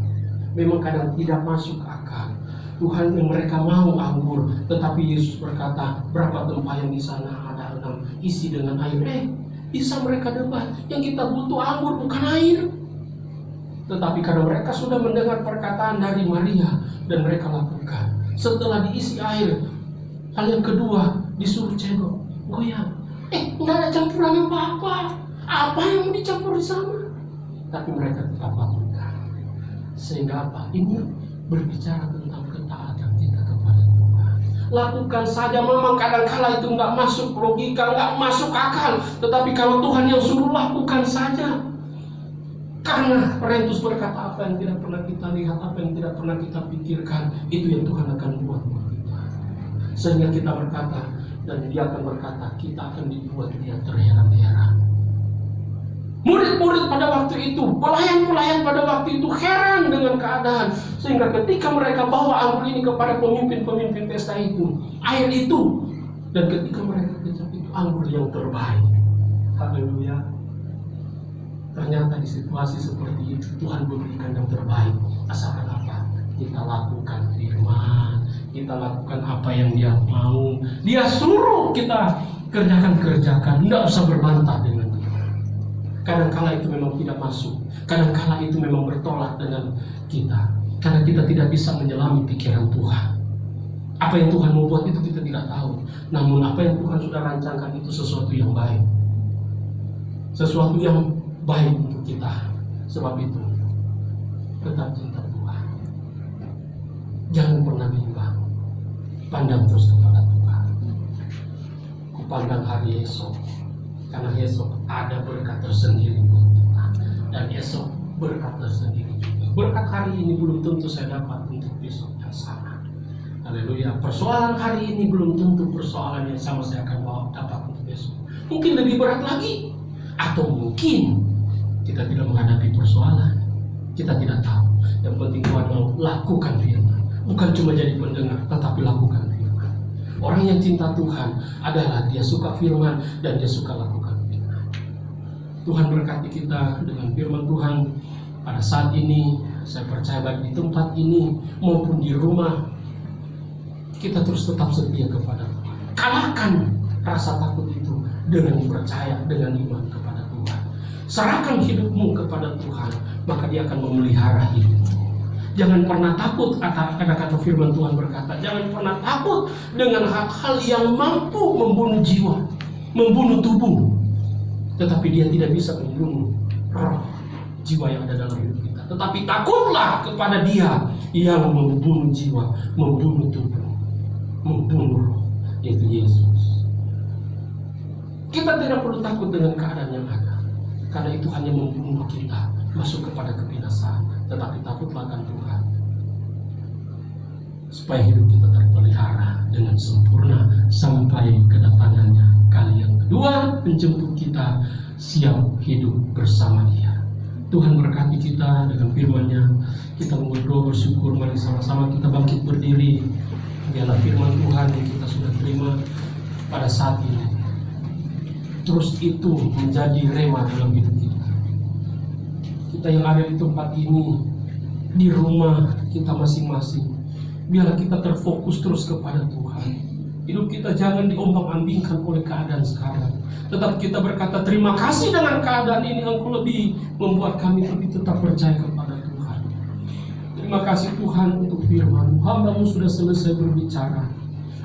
Memang kadang tidak masuk akal. Tuhan yang mereka mau anggur, tetapi Yesus berkata, berapa tempayan di sana, ada 6, isi dengan air. bisa mereka debat. Yang kita butuh anggur bukan air. Tetapi karena mereka sudah mendengar perkataan dari Maria dan mereka lakukan. Setelah diisi air, hal yang kedua disuruh cendok, goyang. Nggak ada campuran apa-apa. Apa yang mau dicampur di sana? Tapi mereka tetap lakukan. Sehingga apa? Ini berbicara tentang ketaatan kita kepada Tuhan. Lakukan saja. Memang kadang-kala itu nggak masuk logika, nggak masuk akal. Tetapi kalau Tuhan yang suruh, lakukan saja. Karena Perentus berkata, apa yang tidak pernah kita lihat, apa yang tidak pernah kita pikirkan, itu yang Tuhan akan buat buat kita. Sehingga kita berkata, dan dia akan berkata, kita akan dibuat dia terheran-heran. Murid-murid pada waktu itu, pelayan-pelayan pada waktu itu heran dengan keadaan. Sehingga ketika mereka bawa anggur ini kepada pemimpin-pemimpin pesta itu, air itu, dan ketika mereka kecap itu anggur yang terbaik. Haleluya. Ternyata di situasi seperti itu Tuhan memberikan yang terbaik. Asalkan apa? Kita lakukan firman, kita lakukan apa yang Dia mau. Dia suruh kita kerjakan. Tidak usah berbantah dengan Dia. Kadang-kala itu memang tidak masuk. Kadang-kala itu memang bertolak dengan kita. Karena kita tidak bisa menyelami pikiran Tuhan. Apa yang Tuhan mau buat itu kita tidak tahu. Namun apa yang Tuhan sudah rancangkan itu sesuatu yang baik. Sesuatu yang baik untuk kita. Sebab itu tetap cinta Tuhan. Jangan pernah bimbang. Pandang terus kepada Tuhan. Kupandang hari esok. Karena esok ada berkat tersendiri buat kita. Dan esok berkat tersendiri juga. Berkat hari ini belum tentu saya dapat untuk besok yang sama. Haleluya. Persoalan hari ini belum tentu persoalan yang sama saya akan dapat untuk besok. Mungkin lebih berat lagi. Atau mungkin kita tidak menghadapi persoalan. Kita tidak tahu. Yang penting Tuhan mau lakukan firman. Bukan cuma jadi pendengar, tetapi lakukan firman. Orang yang cinta Tuhan adalah dia suka firman dan dia suka lakukan firman. Tuhan berkati kita dengan firman Tuhan pada saat ini. Saya percaya baik di tempat ini maupun di rumah, kita terus tetap setia kepada Tuhan. Kalahkan rasa takut itu dengan percaya, dengan iman kepada Tuhan. Serahkan hidupmu kepada Tuhan, maka Dia akan memelihara hidupmu. Jangan pernah takut, kata firman Tuhan berkata, jangan pernah takut dengan hal-hal yang mampu membunuh jiwa, membunuh tubuh. Tetapi dia tidak bisa membunuh roh, jiwa yang ada dalam hidup kita. Tetapi takutlah kepada Dia yang membunuh jiwa, membunuh tubuh, membunuh roh, yaitu Yesus. Kita tidak perlu takut dengan keadaan yang ada, karena itu hanya membunuh kita masuk kepada kebinasaan. Tetapi takutlah akan Tuhan, supaya hidup kita terpelihara dengan sempurna sampai kedatangannya kali yang kedua, menjemput kita siap hidup bersama Dia. Tuhan berkati kita dengan firman-Nya. Kita berdoa bersyukur. Mari sama-sama kita bangkit berdiri. Biarlah firman Tuhan yang kita sudah terima pada saat ini terus itu menjadi rema dalam hidup kita. Kita yang ada di tempat ini, di rumah kita masing-masing, biarlah kita terfokus terus kepada Tuhan. Hidup kita jangan diombang-ambingkan oleh keadaan sekarang. Tetap kita berkata, terima kasih dengan keadaan ini, Engkau lebih membuat kami lebih tetap percaya kepada Tuhan. Terima kasih Tuhan untuk firman. Hamba-Mu sudah selesai berbicara.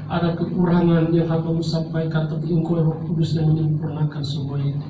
Ada kekurangan yang Hamba-Mu sampaikan, tapi Engkau Roh Kudus yang menyempurnakan semua itu.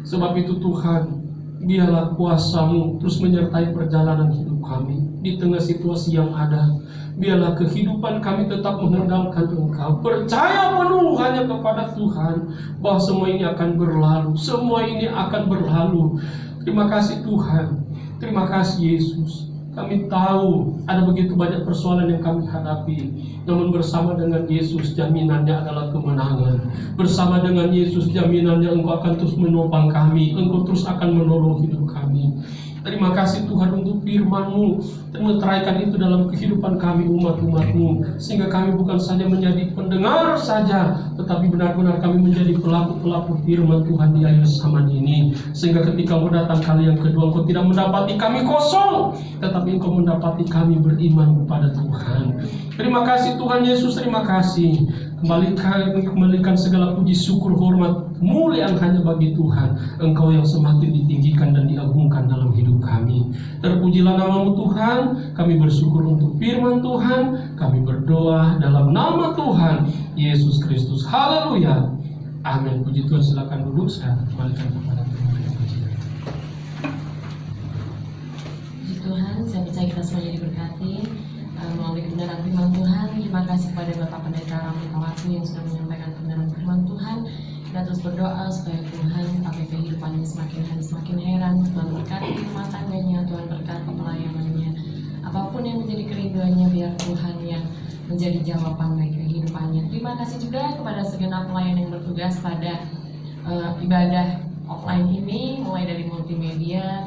Sebab itu Tuhan, biarlah kuasa-Mu terus menyertai perjalanan hidup kami di tengah situasi yang ada. Biarlah kehidupan kami tetap mengandalkan Engkau, percaya penuh hanya kepada Tuhan, bahwa semua ini akan berlalu, semua ini akan berlalu. Terima kasih Tuhan, terima kasih Yesus. Kami tahu ada begitu banyak persoalan yang kami hadapi, namun bersama dengan Yesus jaminannya adalah kemenangan. Bersama dengan Yesus jaminannya Engkau akan terus menopang kami, Engkau terus akan menolong hidup kami. Terima kasih Tuhan untuk firman-Mu, meteraikan itu dalam kehidupan kami umat-umat-Mu, sehingga kami bukan saja menjadi pendengar saja, tetapi benar-benar kami menjadi pelaku-pelaku firman Tuhan di akhir zaman ini. Sehingga ketika Engkau datang kali yang kedua, Engkau tidak mendapati kami kosong, tetapi Engkau mendapati kami beriman kepada Tuhan. Terima kasih Tuhan Yesus, terima kasih. Kembalikan segala puji, syukur, hormat, kemuliaan hanya bagi Tuhan. Engkau yang semakin ditinggikan dan diagungkan dalam hidup kami. Terpujilah nama-Mu Tuhan. Kami bersyukur untuk firman Tuhan. Kami berdoa dalam nama Tuhan Yesus Kristus. Haleluya. Amin. Puji Tuhan, silakan duduk. Saya kembalikan kepada Tuhan. Puji Tuhan, saya percaya kita semuanya diberkati melalui kebenaran firman Tuhan. Terima kasih kepada Bapak Pendeta Ramli Kawatu yang sudah menyampaikan kebenaran firman Tuhan. Kita terus berdoa supaya Tuhan pakai kehidupannya semakin hari semakin heran. Tuhan berkati rumah tangganya, Tuhan berkati pelayanannya. Apapun yang menjadi kerinduannya, biar Tuhan yang menjadi jawaban bagi kehidupannya. Terima kasih juga kepada segenap pelayan yang bertugas pada ibadah offline ini, mulai dari multimedia,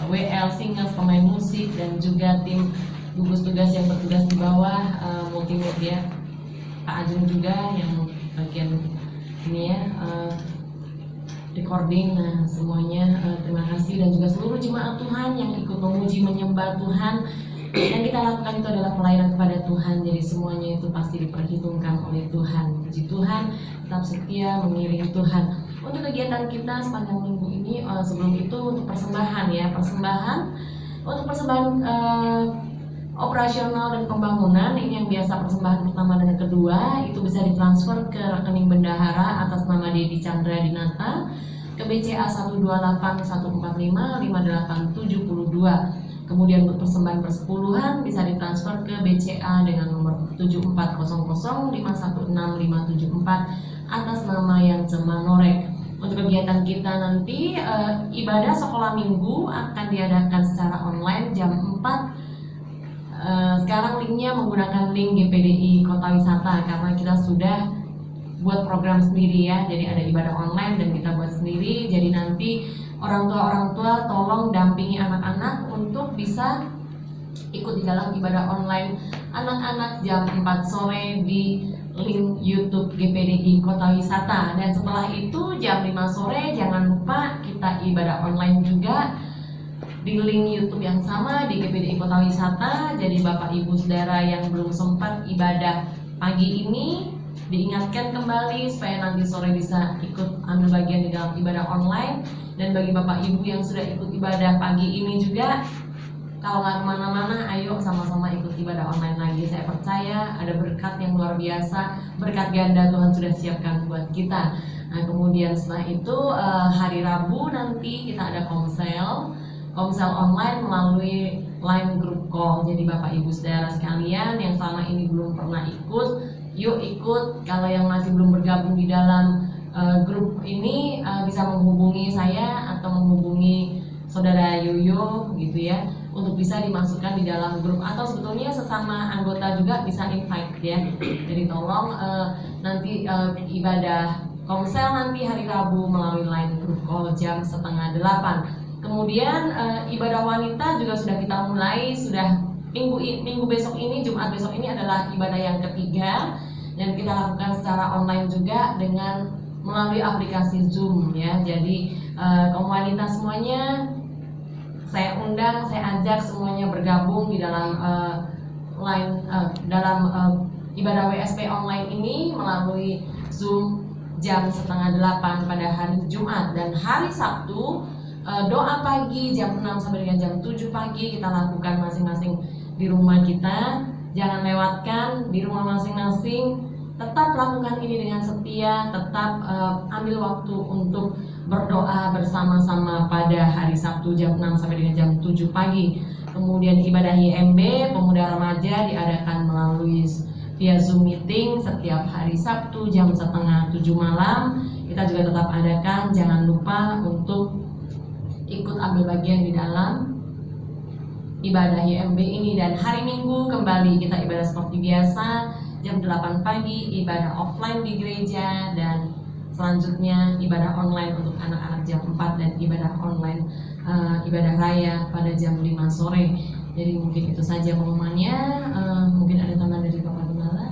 WL, singers, pemain musik, dan juga tim gugus tugas yang bertugas di bawah multimedia. Pak Ajeng juga yang bagian ini ya, recording. Nah semuanya terima kasih, dan juga seluruh jemaat Tuhan yang ikut memuji menyembah Tuhan. Yang kita lakukan itu adalah pelayanan kepada Tuhan, jadi semuanya itu pasti diperhitungkan oleh Tuhan. Puji Tuhan, tetap setia mengiringi Tuhan. Untuk kegiatan kita sepanjang minggu ini, sebelum itu untuk persembahan ya, untuk persembahan operasional dan pembangunan, ini yang biasa persembahan pertama dan kedua, itu bisa ditransfer ke rekening bendahara atas nama Dedi Chandra Dinata ke BCA 12814555872. Kemudian untuk persembahan persepuluhan bisa ditransfer ke BCA dengan nomor 7400516574 atas nama yang Cemanorek. Untuk kegiatan kita nanti, ibadah sekolah minggu akan diadakan secara online jam 4. Sekarang linknya menggunakan link GPDI Kota Wisata, karena kita sudah buat program sendiri ya. Jadi ada ibadah online dan kita buat sendiri. Jadi nanti orang tua tolong dampingi anak-anak untuk bisa ikut di dalam ibadah online anak-anak jam 4 sore di link YouTube GPDI Kota Wisata. Dan setelah itu jam 5 sore jangan lupa kita ibadah online juga di link YouTube yang sama di GPDI Kota Wisata. Jadi Bapak Ibu Saudara yang belum sempat ibadah pagi ini diingatkan kembali supaya nanti sore bisa ikut ambil bagian di dalam ibadah online. Dan bagi Bapak Ibu yang sudah ikut ibadah pagi ini juga, kalau nggak kemana-mana, ayo sama-sama ikut ibadah online lagi. Saya percaya ada berkat yang luar biasa, berkat ganda Tuhan sudah siapkan buat kita. Nah kemudian setelah itu hari Rabu nanti kita ada komsel online melalui line group call. Jadi Bapak Ibu Saudara sekalian yang selama ini belum pernah ikut, yuk ikut. Kalau yang masih belum bergabung di dalam grup ini, bisa menghubungi saya atau menghubungi Saudara Yoyo gitu ya, untuk bisa dimasukkan di dalam grup, atau sebetulnya sesama anggota juga bisa invite ya. Jadi tolong nanti ibadah komsel nanti hari Rabu melalui line group call jam 7:30. Kemudian ibadah wanita juga sudah kita mulai, sudah minggu besok ini, Jumat besok ini adalah ibadah yang ketiga, dan kita lakukan secara online juga dengan melalui aplikasi Zoom ya. Jadi kaum wanita semuanya saya undang, saya ajak semuanya bergabung di dalam ibadah WSP online ini melalui Zoom jam 7:30 pada hari Jumat. Dan hari Sabtu doa pagi jam 6 sampai dengan jam 7 pagi kita lakukan masing-masing di rumah kita. Jangan lewatkan di rumah masing-masing. Tetap lakukan ini dengan setia, tetap ambil waktu untuk berdoa bersama-sama pada hari Sabtu jam 6 sampai dengan jam 7 pagi. Kemudian ibadah YMB Pemuda Remaja diadakan melalui via Zoom meeting setiap hari Sabtu jam 6:30 malam. Kita juga tetap adakan, jangan lupa untuk ikut ambil bagian di dalam ibadah YMB ini. Dan hari Minggu kembali kita ibadah seperti biasa jam 8 pagi, ibadah offline di gereja, dan selanjutnya ibadah online untuk anak-anak jam 4, dan ibadah online ibadah raya pada jam 5 sore. Jadi mungkin itu saja pengumumannya. Mungkin ada tambahan dari Bapak Gembala.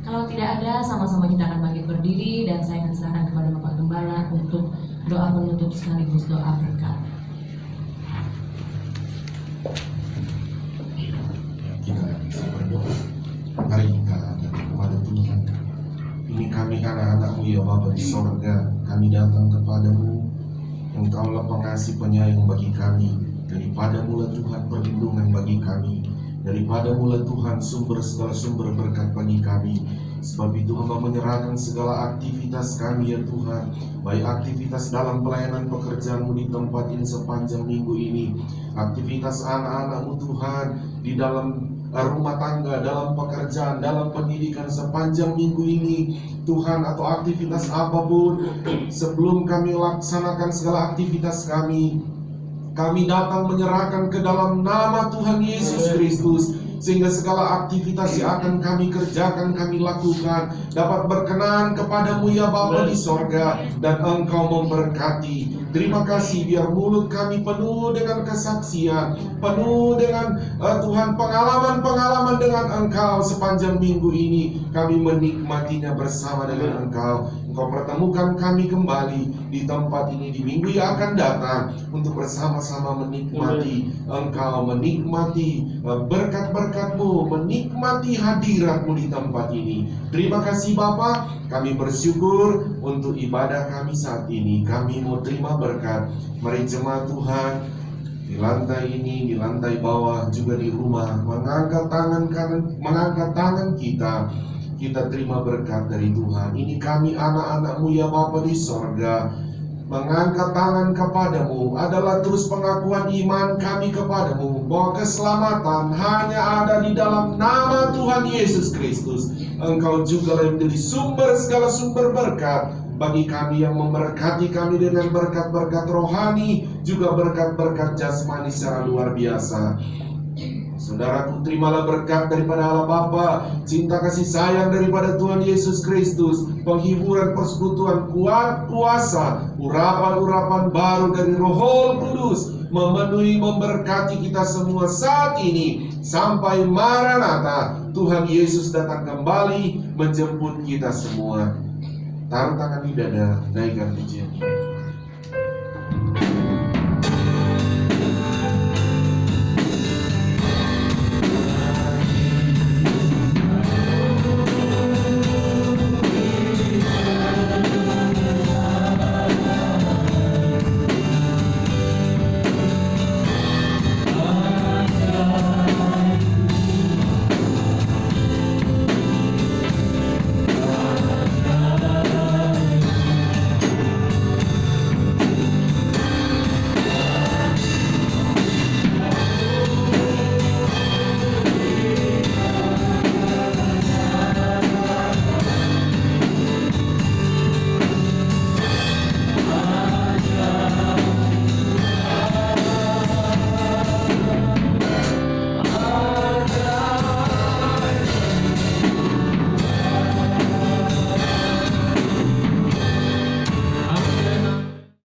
Kalau tidak ada, sama-sama kita akan bangkit berdiri, dan saya akan serahkan kepada Bapak Gembala untuk doa penutup sekaligus doa berkat. Kamu ya Bapa di sorga, kami datang kepadamu. Engkaulah pengasih penyayang bagi kami. Daripadamu lah Tuhan perlindungan bagi kami. Daripadamu lah Tuhan segala sumber berkat bagi kami. Sebab itu hamba menyerahkan segala aktivitas kami ya Tuhan, baik aktivitas dalam pelayanan pekerjaanmu di tempat ini sepanjang minggu ini, aktivitas anak-anakmu Tuhan di dalam rumah tangga, dalam pekerjaan, dalam pendidikan sepanjang minggu ini Tuhan, atau aktivitas apapun. Sebelum kami laksanakan segala aktivitas kami datang menyerahkan ke dalam nama Tuhan Yesus Kristus, sehingga segala aktivitas yang akan kami kerjakan, kami lakukan, dapat berkenan kepadamu ya Bapa di sorga, dan Engkau memberkati. Terima kasih, biar mulut kami penuh dengan kesaksian, penuh dengan Tuhan pengalaman-pengalaman dengan Engkau sepanjang minggu ini. Kami menikmatinya bersama dengan Engkau. Engkau pertemukan kami kembali di tempat ini di minggu yang akan datang, untuk bersama-sama menikmati Engkau, menikmati berkat-berkat-Mu, menikmati hadirat-Mu di tempat ini. Terima kasih Bapa, kami bersyukur untuk ibadah kami saat ini. Kami mau terima berkat. Mari jemaat Tuhan di lantai ini, di lantai bawah, juga di rumah, mengangkat tangan kanan, mengangkat tangan kita. Kita terima berkat dari Tuhan. Ini kami anak-anak-Mu ya Bapa di sorga, mengangkat tangan kepadamu adalah terus pengakuan iman kami kepadamu, bahwa keselamatan hanya ada di dalam nama Tuhan Yesus Kristus. Engkau juga yang menjadi sumber segala sumber berkat bagi kami, yang memberkati kami dengan berkat-berkat rohani, juga berkat-berkat jasmani secara luar biasa. Saudaraku, terimalah berkat daripada Allah Bapa, cinta kasih sayang daripada Tuhan Yesus Kristus, penghiburan persekutuan kuat kuasa, urapan-urapan baru dari Roh Kudus memenuhi, memberkati kita semua saat ini sampai Maranatha, Tuhan Yesus datang kembali menjemput kita semua. Taruh tangan di dada, naikkan pujian.